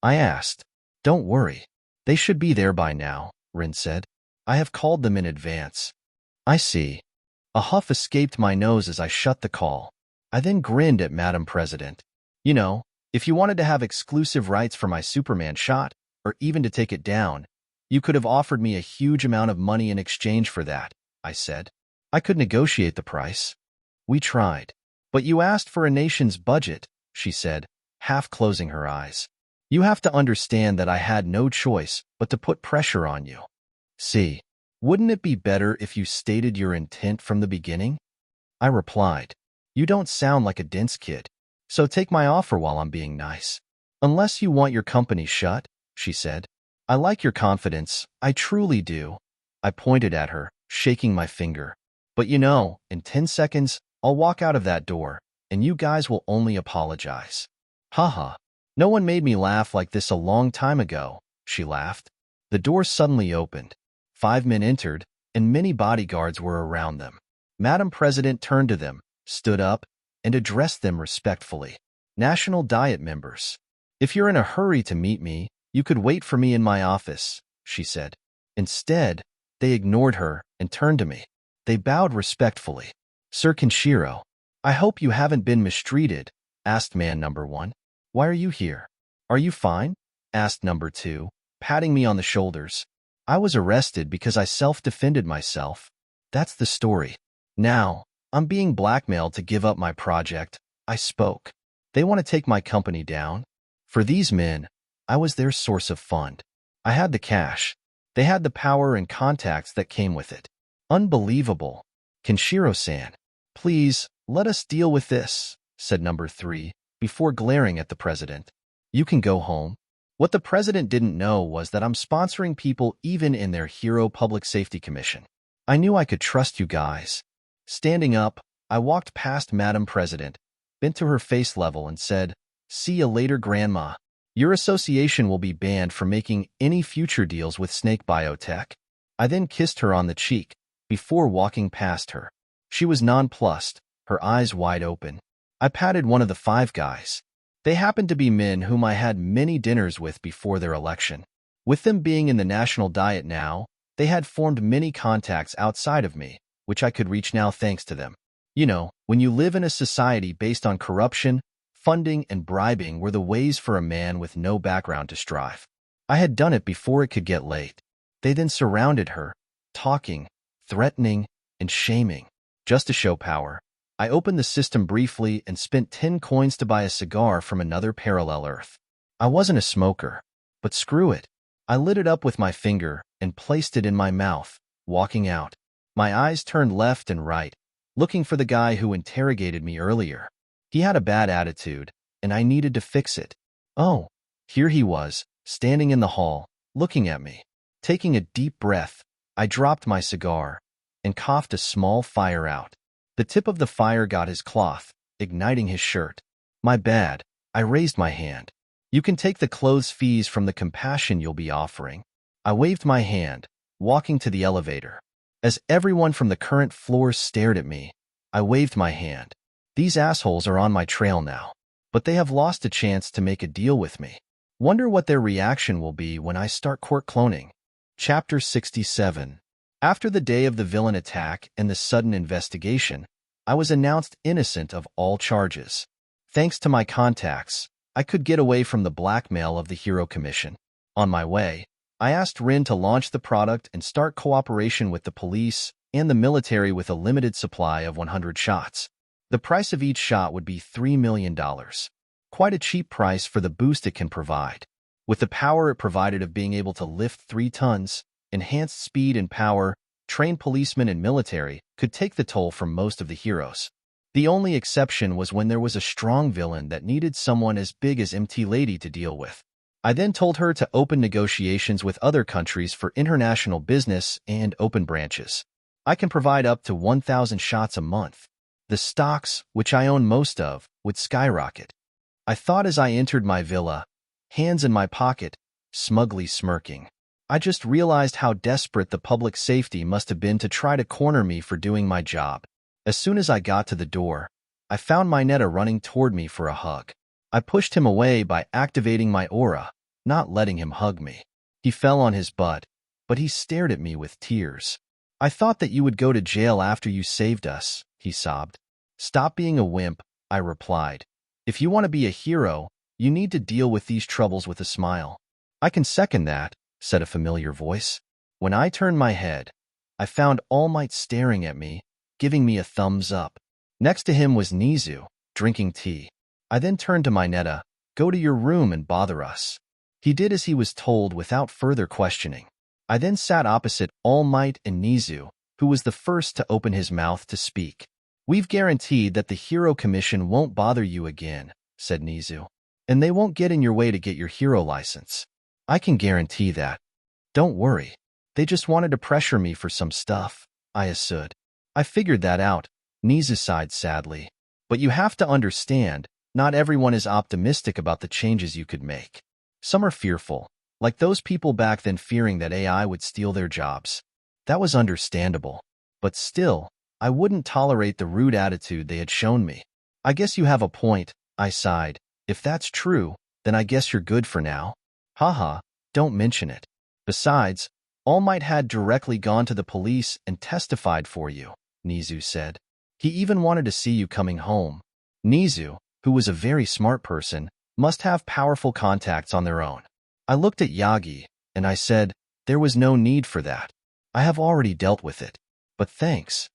I asked. "Don't worry. They should be there by now," Rin said. "I have called them in advance." I see. A huff escaped my nose as I shut the call. I then grinned at Madam President. You know, if you wanted to have exclusive rights for my Superman shot, or even to take it down, you could have offered me a huge amount of money in exchange for that, I said. I could negotiate the price. We tried. But you asked for a nation's budget, she said, half closing her eyes. You have to understand that I had no choice but to put pressure on you. See, wouldn't it be better if you stated your intent from the beginning? I replied. You don't sound like a dense kid, so take my offer while I'm being nice. Unless you want your company shut, she said. I like your confidence, I truly do. I pointed at her, shaking my finger. But you know, in 10 seconds, I'll walk out of that door, and you guys will only apologize. Haha. No one made me laugh like this a long time ago, she laughed. The door suddenly opened. 5 men entered, and many bodyguards were around them. Madam President turned to them, stood up, and addressed them respectfully. National Diet members. If you're in a hurry to meet me, you could wait for me in my office, she said. Instead, they ignored her and turned to me. They bowed respectfully. Sir Kenshiro, I hope you haven't been mistreated, asked man number 1. Why are you here? Are you fine? Asked number 2, patting me on the shoulders. I was arrested because I self-defended myself. That's the story. Now, I'm being blackmailed to give up my project, I spoke. They want to take my company down. For these men, I was their source of fund. I had the cash. They had the power and contacts that came with it. Unbelievable. Kenshiro-san, please, let us deal with this, said number 3, before glaring at the president. You can go home. What the president didn't know was that I'm sponsoring people even in their Hero Public Safety Commission. I knew I could trust you guys. Standing up, I walked past Madam President, bent to her face level and said, See you later, Grandma. Your association will be banned from making any future deals with Snake Biotech. I then kissed her on the cheek, before walking past her. She was nonplussed, her eyes wide open. I patted one of the 5 guys. They happened to be men whom I had many dinners with before their election. With them being in the National Diet now, they had formed many contacts outside of me, which I could reach now thanks to them. You know, when you live in a society based on corruption, funding and bribing were the ways for a man with no background to strive. I had done it before it could get late. They then surrounded her, talking, threatening, and shaming. Just to show power, I opened the system briefly and spent 10 coins to buy a cigar from another parallel Earth. I wasn't a smoker, but screw it. I lit it up with my finger and placed it in my mouth, walking out. My eyes turned left and right, looking for the guy who interrogated me earlier. He had a bad attitude, and I needed to fix it. Oh, here he was, standing in the hall, looking at me. Taking a deep breath, I dropped my cigar and coughed a small fire out. The tip of the fire got his cloth, igniting his shirt. My bad, I raised my hand. You can take the clothes fees from the compassion you'll be offering. I waved my hand, walking to the elevator. As everyone from the current floors stared at me, I waved my hand. These assholes are on my trail now, but they have lost a chance to make a deal with me. Wonder what their reaction will be when I start Quirk cloning. Chapter 67. After the day of the villain attack and the sudden investigation, I was announced innocent of all charges. Thanks to my contacts, I could get away from the blackmail of the Hero Commission. On my way, I asked Rin to launch the product and start cooperation with the police and the military with a limited supply of 100 shots. The price of each shot would be $3 million. Quite a cheap price for the boost it can provide. With the power it provided of being able to lift 3 tons, enhanced speed and power, trained policemen and military could take the toll from most of the heroes. The only exception was when there was a strong villain that needed someone as big as MT Lady to deal with. I then told her to open negotiations with other countries for international business and open branches. I can provide up to 1,000 shots a month. The stocks, which I own most of, would skyrocket. I thought as I entered my villa, hands in my pocket, smugly smirking. I just realized how desperate the public safety must have been to try to corner me for doing my job. As soon as I got to the door, I found Mineta running toward me for a hug. I pushed him away by activating my aura, not letting him hug me. He fell on his butt, but he stared at me with tears. I thought that you would go to jail after you saved us, he sobbed. Stop being a wimp, I replied. If you want to be a hero, you need to deal with these troubles with a smile. I can second that, said a familiar voice. When I turned my head, I found All Might staring at me, giving me a thumbs up. Next to him was Nizu, drinking tea. I then turned to Mineta. Go to your room and bother us. He did as he was told without further questioning. I then sat opposite All Might and Nizu, who was the first to open his mouth to speak. We've guaranteed that the Hero Commission won't bother you again, said Nizu. And they won't get in your way to get your hero license. I can guarantee that. Don't worry. They just wanted to pressure me for some stuff, I assured. I figured that out, Nizu sighed sadly. But you have to understand, not everyone is optimistic about the changes you could make. Some are fearful, like those people back then fearing that AI would steal their jobs. That was understandable. But still, I wouldn't tolerate the rude attitude they had shown me. I guess you have a point, I sighed. If that's true, then I guess you're good for now. Haha, don't mention it. Besides, All Might had directly gone to the police and testified for you, Nizu said. He even wanted to see you coming home. Nizu, who was a very smart person, must have powerful contacts on their own. I looked at Yagi, and I said, there was no need for that. I have already dealt with it. But thanks.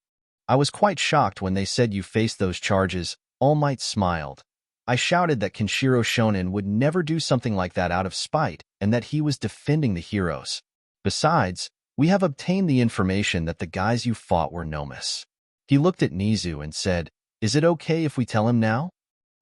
I was quite shocked when they said you faced those charges. All Might smiled. I shouted that Kenshiro Shonen would never do something like that out of spite, and that he was defending the heroes. Besides, we have obtained the information that the guys you fought were Nomus. He looked at Nizu and said, is it okay if we tell him now?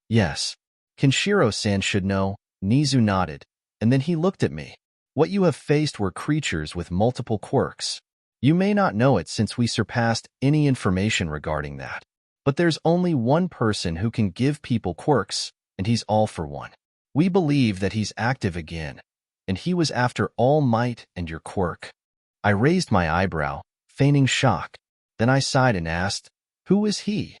Yes. Kenshiro-san should know. Nizu nodded, and then he looked at me. What you have faced were creatures with multiple quirks. You may not know it since we surpassed any information regarding that. But there's only one person who can give people quirks, and he's All for One. We believe that he's active again, and he was after All Might and your quirk. I raised my eyebrow, feigning shock. Then I sighed and asked, who is he?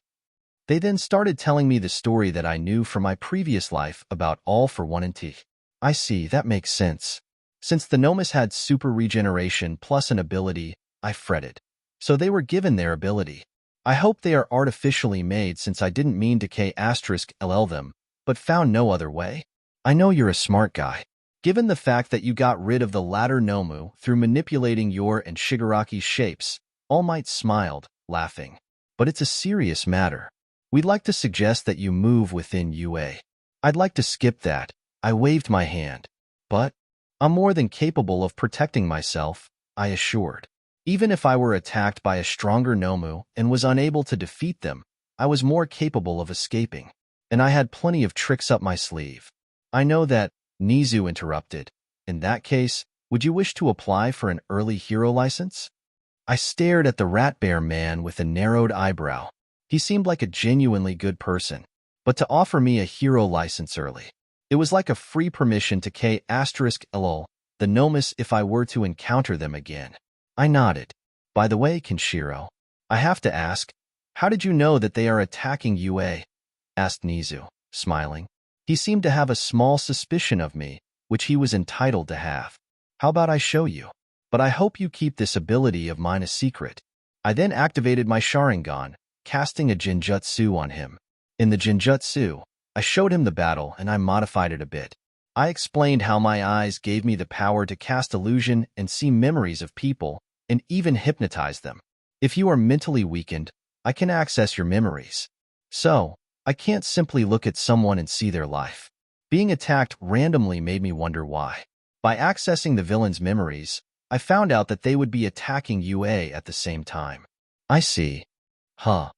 They then started telling me the story that I knew from my previous life about All for One and T. I see, that makes sense. Since the Nomus had super regeneration plus an ability, I fretted. So they were given their ability. I hope they are artificially made since I didn't mean to K*LL them, but found no other way. I know you're a smart guy. Given the fact that you got rid of the latter Nomu through manipulating your and Shigaraki's shapes, All Might smiled, laughing. But it's a serious matter. We'd like to suggest that you move within UA. I'd like to skip that. I waved my hand. But I'm more than capable of protecting myself, I assured. Even if I were attacked by a stronger Nomu and was unable to defeat them, I was more capable of escaping. And I had plenty of tricks up my sleeve. I know that, Nizu interrupted. In that case, would you wish to apply for an early hero license? I stared at the rat bear man with a narrowed eyebrow. He seemed like a genuinely good person. But to offer me a hero license early, it was like a free permission to K*LL, the Nomus if I were to encounter them again. I nodded. By the way, Kenshiro, I have to ask, how did you know that they are attacking UA? Asked Nizu, smiling. He seemed to have a small suspicion of me, which he was entitled to have. How about I show you? But I hope you keep this ability of mine a secret. I then activated my Sharingan, casting a Genjutsu on him. In the Genjutsu, I showed him the battle and I modified it a bit. I explained how my eyes gave me the power to cast illusion and see memories of people, and even hypnotize them. If you are mentally weakened, I can access your memories. So, I can't simply look at someone and see their life. Being attacked randomly made me wonder why. By accessing the villain's memories, I found out that they would be attacking UA at the same time. I see. Huh.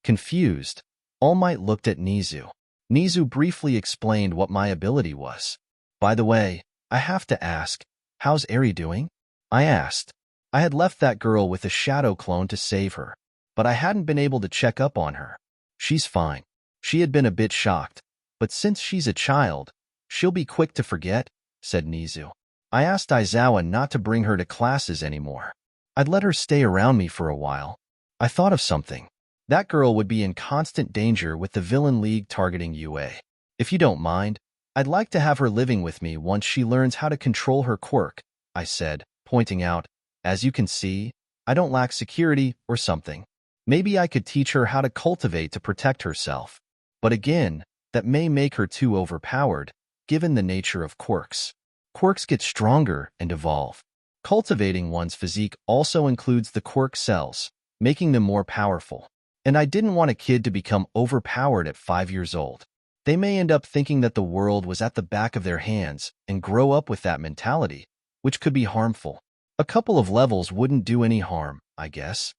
Confused, All Might looked at Nizu. Nizu briefly explained what my ability was. By the way, I have to ask, how's Eri doing? I asked. I had left that girl with a shadow clone to save her, but I hadn't been able to check up on her. She's fine. She had been a bit shocked, but since she's a child, she'll be quick to forget, said Nizu. I asked Aizawa not to bring her to classes anymore. I'd let her stay around me for a while. I thought of something. That girl would be in constant danger with the villain league targeting UA. If you don't mind, I'd like to have her living with me once she learns how to control her quirk, I said, pointing out, as you can see, I don't lack security or something. Maybe I could teach her how to cultivate to protect herself. But again, that may make her too overpowered, given the nature of quirks. Quirks get stronger and evolve. Cultivating one's physique also includes the quirk cells, making them more powerful. And I didn't want a kid to become overpowered at 5 years old. They may end up thinking that the world was at the back of their hands and grow up with that mentality, which could be harmful. A couple of levels wouldn't do any harm, I guess.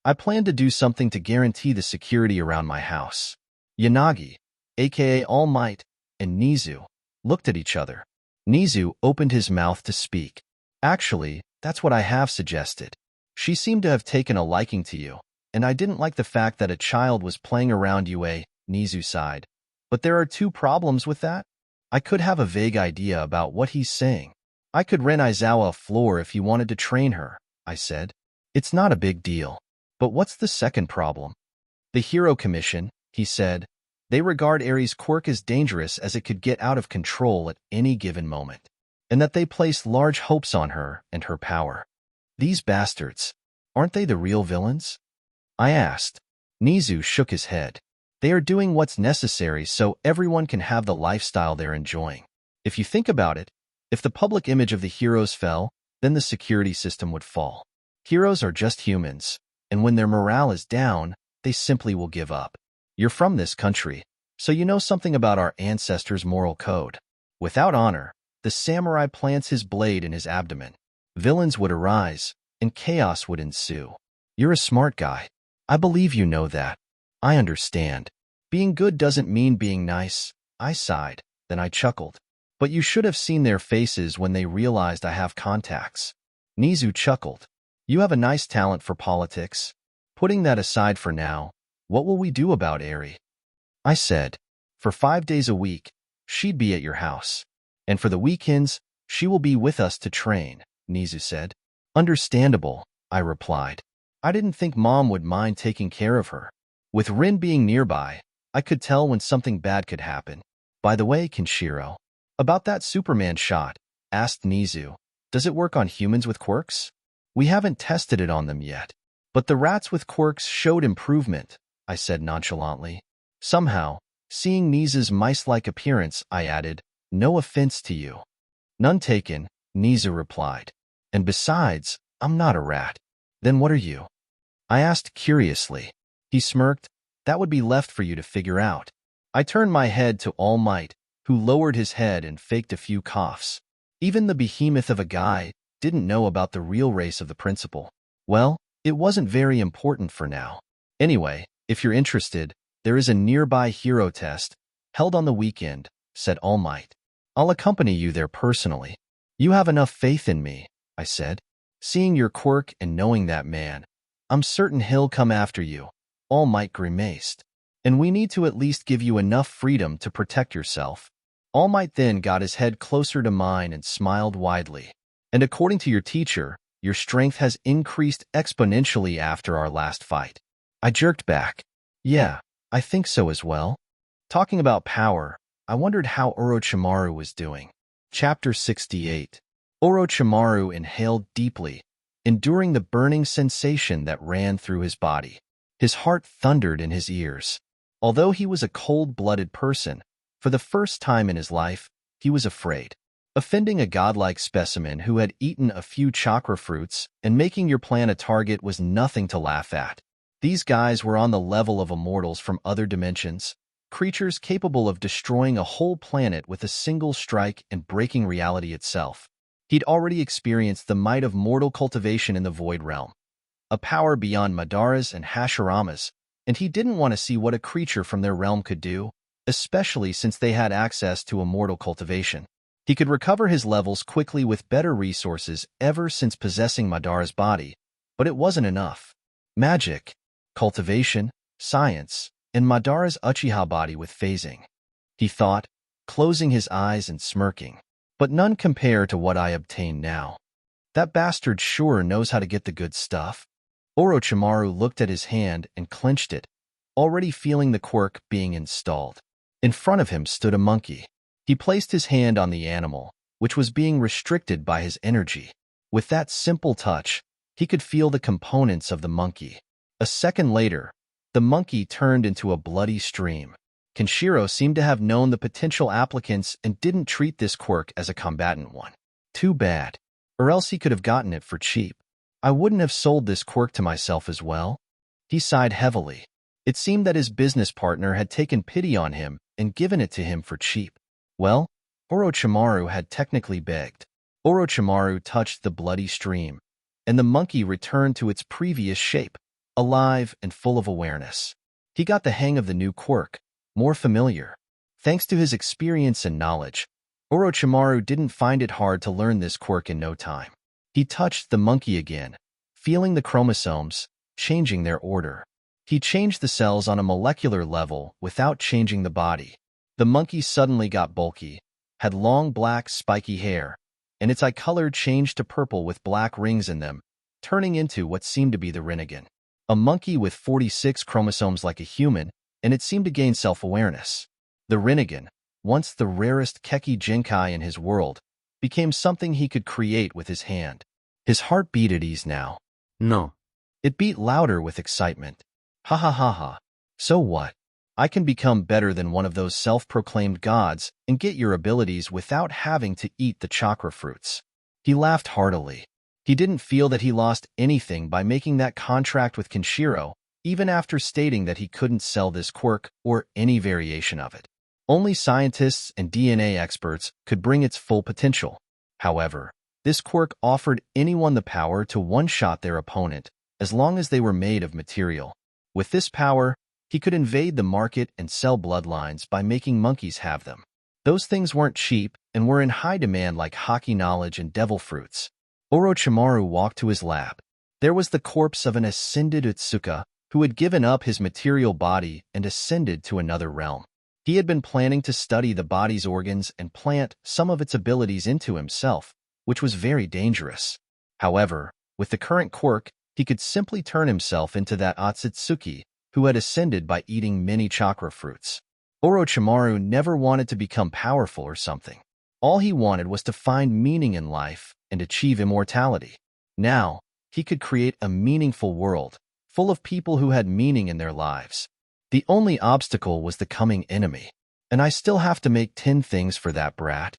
I planned to do something to guarantee the security around my house. Yanagi, aka All Might, and Nizu looked at each other. Nizu opened his mouth to speak. Actually, that's what I have suggested. She seemed to have taken a liking to you, and I didn't like the fact that a child was playing around you, Nizu sighed. But there are 2 problems with that. I could have a vague idea about what he's saying. I could rent Aizawa a floor if he wanted to train her, I said. It's not a big deal. But what's the second problem? The Hero Commission, he said. They regard Eri's quirk as dangerous as it could get out of control at any given moment, and that they place large hopes on her and her power. These bastards, aren't they the real villains? I asked. Nizu shook his head. They are doing what's necessary so everyone can have the lifestyle they're enjoying. If you think about it, if the public image of the heroes fell, then the security system would fall. Heroes are just humans, and when their morale is down, they simply will give up. You're from this country, so you know something about our ancestors' moral code. Without honor, the samurai plants his blade in his abdomen. Villains would arise, and chaos would ensue. You're a smart guy. I believe you know that. I understand. Being good doesn't mean being nice. I sighed, then I chuckled. But you should have seen their faces when they realized I have contacts. Nizu chuckled. You have a nice talent for politics. Putting that aside for now, what will we do about Eri? I said. For 5 days a week, she'd be at your house. And for the weekends, she will be with us to train, Nizu said. Understandable, I replied. I didn't think Mom would mind taking care of her. With Rin being nearby, I could tell when something bad could happen. By the way, Kenshiro, about that Superman shot, asked Nizu. Does it work on humans with quirks? We haven't tested it on them yet. But the rats with quirks showed improvement, I said nonchalantly. Somehow, seeing Nizu's mice-like appearance, I added, no offense to you. None taken, Nizu replied. And besides, I'm not a rat. Then what are you? I asked curiously. He smirked. That would be left for you to figure out. I turned my head to All Might, who lowered his head and faked a few coughs. Even the behemoth of a guy didn't know about the real race of the principal. Well, it wasn't very important for now. Anyway, if you're interested, there is a nearby hero test, held on the weekend, said All Might. I'll accompany you there personally. You have enough faith in me, I said. Seeing your quirk and knowing that man, I'm certain he'll come after you. All Might grimaced. And we need to at least give you enough freedom to protect yourself. All Might then got his head closer to mine and smiled widely. And according to your teacher, your strength has increased exponentially after our last fight. I jerked back. Yeah, I think so as well. Talking about power, I wondered how Orochimaru was doing. Chapter 68. Orochimaru inhaled deeply, enduring the burning sensation that ran through his body. His heart thundered in his ears. Although he was a cold-blooded person, for the first time in his life, he was afraid. Offending a godlike specimen who had eaten a few chakra fruits and making your plan a target was nothing to laugh at. These guys were on the level of immortals from other dimensions, creatures capable of destroying a whole planet with a single strike and breaking reality itself. He'd already experienced the might of mortal cultivation in the Void Realm, a power beyond Madara's and Hashirama's, and he didn't want to see what a creature from their realm could do, especially since they had access to immortal cultivation. He could recover his levels quickly with better resources ever since possessing Madara's body, but it wasn't enough. Magic, cultivation, science, and Madara's Uchiha body with phasing. He thought, closing his eyes and smirking. But none compare to what I obtain now. That bastard sure knows how to get the good stuff. Orochimaru looked at his hand and clenched it, already feeling the quirk being installed. In front of him stood a monkey. He placed his hand on the animal, which was being restricted by his energy. With that simple touch, He could feel the components of the monkey. A second later, the monkey turned into a bloody stream. Kenshiro seemed to have known the potential applicants and didn't treat this quirk as a combatant one. Too bad. Or else he could have gotten it for cheap. I wouldn't have sold this quirk to myself as well. He sighed heavily. It seemed that his business partner had taken pity on him and given it to him for cheap. Well, Orochimaru had technically begged. Orochimaru touched the bloody stream, and the monkey returned to its previous shape, alive and full of awareness. He got the hang of the new quirk, more familiar. Thanks to his experience and knowledge, Orochimaru didn't find it hard to learn this quirk in no time. He touched the monkey again, feeling the chromosomes, changing their order. He changed the cells on a molecular level without changing the body. The monkey suddenly got bulky, had long black spiky hair, and its eye color changed to purple with black rings in them, turning into what seemed to be the Rinnegan. A monkey with 46 chromosomes like a human, and it seemed to gain self-awareness. The Rinnegan, once the rarest Keki Jinkai in his world, became something he could create with his hand. His heart beat at ease now. No. It beat louder with excitement. Ha ha ha ha. So what? I can become better than one of those self-proclaimed gods and get your abilities without having to eat the chakra fruits. He laughed heartily. He didn't feel that he lost anything by making that contract with Kenshiro, even after stating that he couldn't sell this quirk or any variation of it. Only scientists and DNA experts could bring its full potential. However, this quirk offered anyone the power to one-shot their opponent, as long as they were made of material. With this power, he could invade the market and sell bloodlines by making monkeys have them. Those things weren't cheap and were in high demand like hockey knowledge and devil fruits. Orochimaru walked to his lab. There was the corpse of an ascended Utsuka who had given up his material body and ascended to another realm. He had been planning to study the body's organs and plant some of its abilities into himself, which was very dangerous. However, with the current quirk, he could simply turn himself into that Otsutsuki who had ascended by eating many chakra fruits. Orochimaru never wanted to become powerful or something. All he wanted was to find meaning in life and achieve immortality. Now, he could create a meaningful world, full of people who had meaning in their lives. The only obstacle was the coming enemy. And I still have to make 10 things for that brat.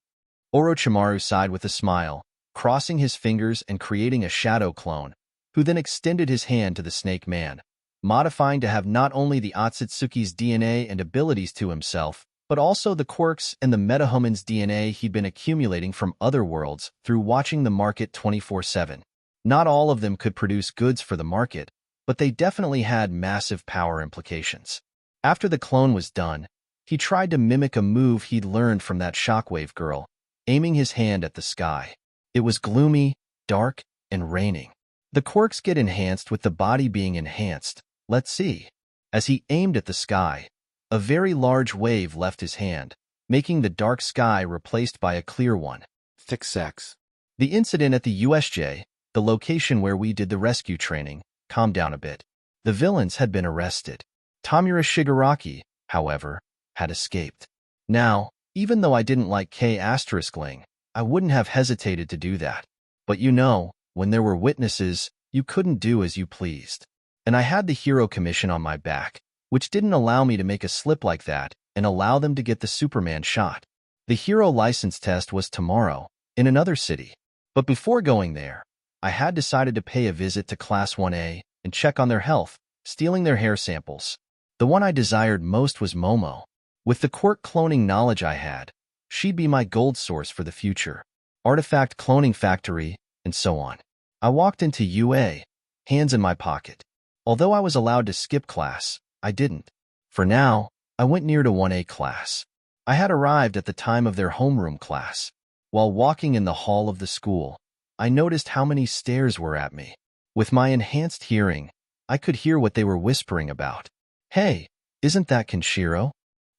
Orochimaru sighed with a smile, crossing his fingers and creating a shadow clone, who then extended his hand to the snake man, modifying to have not only the Otsutsuki's DNA and abilities to himself, but also the quirks and the metahuman's DNA he'd been accumulating from other worlds through watching the market 24/7. Not all of them could produce goods for the market, but they definitely had massive power implications. After the clone was done, he tried to mimic a move he'd learned from that shockwave girl, aiming his hand at the sky. It was gloomy, dark, and raining. The quirks get enhanced with the body being enhanced. Let's see. As he aimed at the sky, a very large wave left his hand, making the dark sky replaced by a clear one. Thick sex. The incident at the USJ, the location where we did the rescue training, calmed down a bit. The villains had been arrested. Tamura Shigaraki, however, had escaped. Now, even though I didn't like K***ling, I wouldn't have hesitated to do that. But you know, when there were witnesses, you couldn't do as you pleased. And I had the hero commission on my back, which didn't allow me to make a slip like that and allow them to get the Superman shot. The hero license test was tomorrow, in another city. But before going there, I had decided to pay a visit to Class 1A and check on their health, stealing their hair samples. The one I desired most was Momo. With the quirk cloning knowledge I had, she'd be my gold source for the future. Artifact cloning factory, and so on. I walked into UA, hands in my pocket. Although I was allowed to skip class, I didn't. For now, I went near to 1A class. I had arrived at the time of their homeroom class. While walking in the hall of the school, I noticed how many stares were at me. With my enhanced hearing, I could hear what they were whispering about. Hey, isn't that Kenshiro?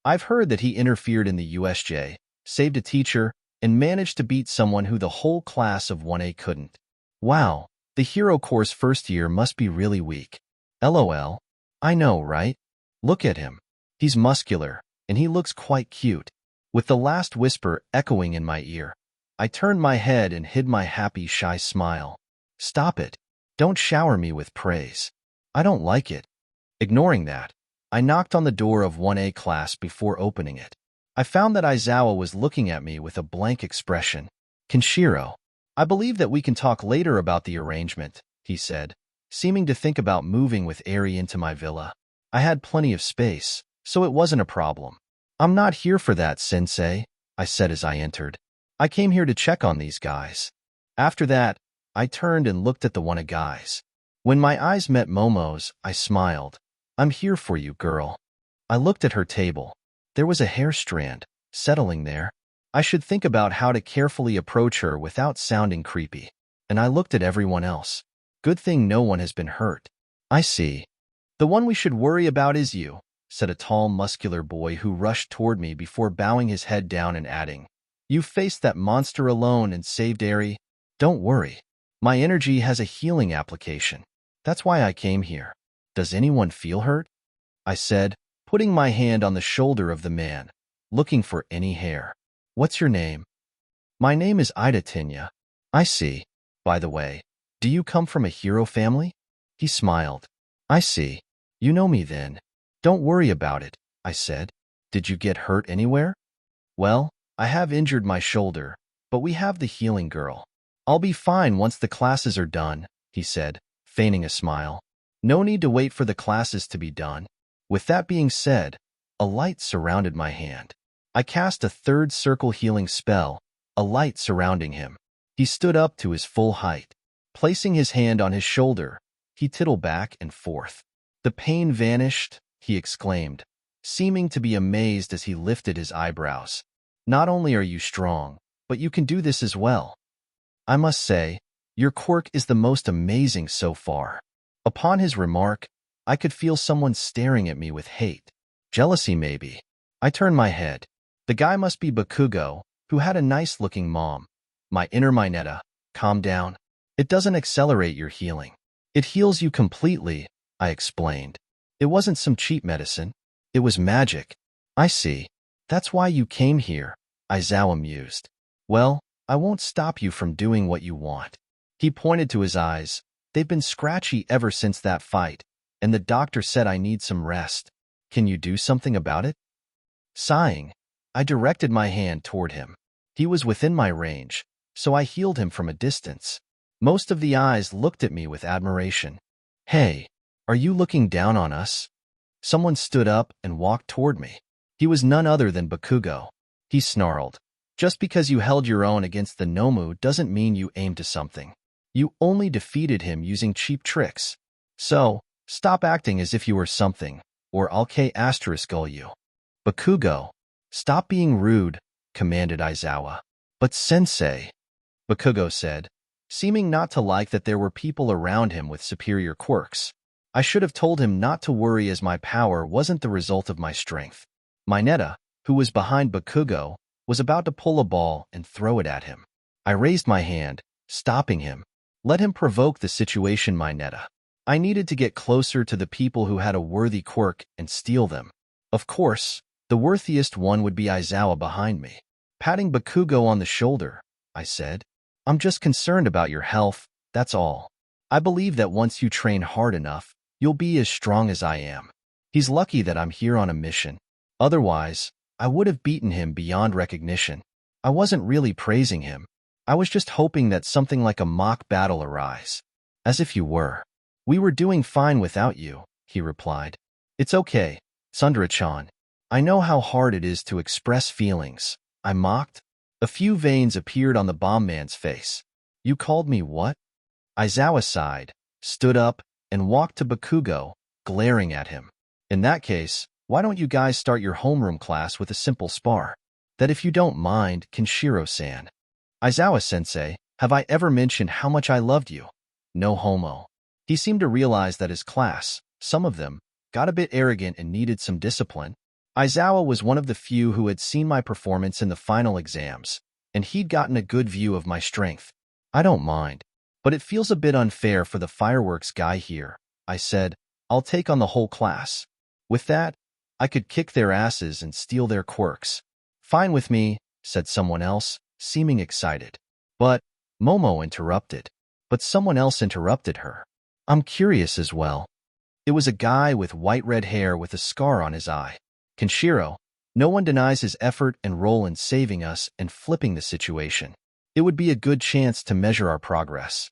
I've heard that he interfered in the USJ, saved a teacher, and managed to beat someone who the whole class of 1A couldn't. Wow, the hero course first year must be really weak. LOL. I know, right? Look at him. He's muscular, and he looks quite cute. With the last whisper echoing in my ear, I turned my head and hid my happy, shy smile. Stop it. Don't shower me with praise. I don't like it. Ignoring that, I knocked on the door of 1A class before opening it. I found that Aizawa was looking at me with a blank expression. Kenshiro, I believe that we can talk later about the arrangement, he said, seeming to think about moving with Eri into my villa. I had plenty of space, so it wasn't a problem. I'm not here for that, sensei, I said as I entered. I came here to check on these guys. After that, I turned and looked at the 1A guys. When my eyes met Momo's, I smiled. I'm here for you, girl. I looked at her table. There was a hair strand, settling there. I should think about how to carefully approach her without sounding creepy. And I looked at everyone else. Good thing no one has been hurt. I see. The one we should worry about is you, said a tall, muscular boy who rushed toward me before bowing his head down and adding, You faced that monster alone and saved Eri. Don't worry. My energy has a healing application. That's why I came here. Does anyone feel hurt? I said, putting my hand on the shoulder of the man, looking for any hair. What's your name? My name is Ida Tinya. I see. By the way, do you come from a hero family? He smiled. I see. You know me then. Don't worry about it, I said. Did you get hurt anywhere? Well, I have injured my shoulder, but we have the healing girl. I'll be fine once the classes are done, he said, feigning a smile. No need to wait for the classes to be done. With that being said, a light surrounded my hand. I cast a third circle healing spell, a light surrounding him. He stood up to his full height. Placing his hand on his shoulder, he tittled back and forth. The pain vanished, he exclaimed, seeming to be amazed as he lifted his eyebrows. Not only are you strong, but you can do this as well. I must say, your quirk is the most amazing so far. Upon his remark, I could feel someone staring at me with hate. Jealousy, maybe. I turned my head. The guy must be Bakugo, who had a nice-looking mom. My inner Mineta, calm down. It doesn't accelerate your healing. It heals you completely, I explained. It wasn't some cheap medicine. It was magic. I see. That's why you came here, Aizawa mused. Well, I won't stop you from doing what you want. He pointed to his eyes. They've been scratchy ever since that fight, and the doctor said I need some rest. Can you do something about it? Sighing, I directed my hand toward him. He was within my range, so I healed him from a distance. Most of the eyes looked at me with admiration. Hey, are you looking down on us? Someone stood up and walked toward me. He was none other than Bakugo. He snarled. Just because you held your own against the Nomu doesn't mean you aimed to something. You only defeated him using cheap tricks. So, stop acting as if you were something, or I'll K***gull you. Bakugo, stop being rude, commanded Aizawa. But sensei, Bakugo said, seeming not to like that there were people around him with superior quirks. I should have told him not to worry as my power wasn't the result of my strength. Mineta, who was behind Bakugo, was about to pull a ball and throw it at him. I raised my hand, stopping him. Let him provoke the situation, Mineta. I needed to get closer to the people who had a worthy quirk and steal them. Of course, the worthiest one would be Aizawa behind me. Patting Bakugo on the shoulder, I said, I'm just concerned about your health, that's all. I believe that once you train hard enough, you'll be as strong as I am. He's lucky that I'm here on a mission. Otherwise, I would have beaten him beyond recognition. I wasn't really praising him. I was just hoping that something like a mock battle arise. As if you were. We were doing fine without you, he replied. It's okay, Sundara-chan. I know how hard it is to express feelings, I mocked. A few veins appeared on the bomb man's face. You called me what? Aizawa sighed, stood up, and walked to Bakugo, glaring at him. In that case, why don't you guys start your homeroom class with a simple spar? That if you don't mind, Kenshiro-san. Aizawa-sensei, have I ever mentioned how much I loved you? No homo. He seemed to realize that his class, some of them, got a bit arrogant and needed some discipline. Aizawa was one of the few who had seen my performance in the final exams, and he'd gotten a good view of my strength. I don't mind, but it feels a bit unfair for the fireworks guy here, I said. I'll take on the whole class. With that, I could kick their asses and steal their quirks. Fine with me, said someone else, seeming excited. But, Momo interrupted. But someone else interrupted her. I'm curious as well. It was a guy with white red hair with a scar on his eye. Kenshiro, no one denies his effort and role in saving us and flipping the situation. It would be a good chance to measure our progress.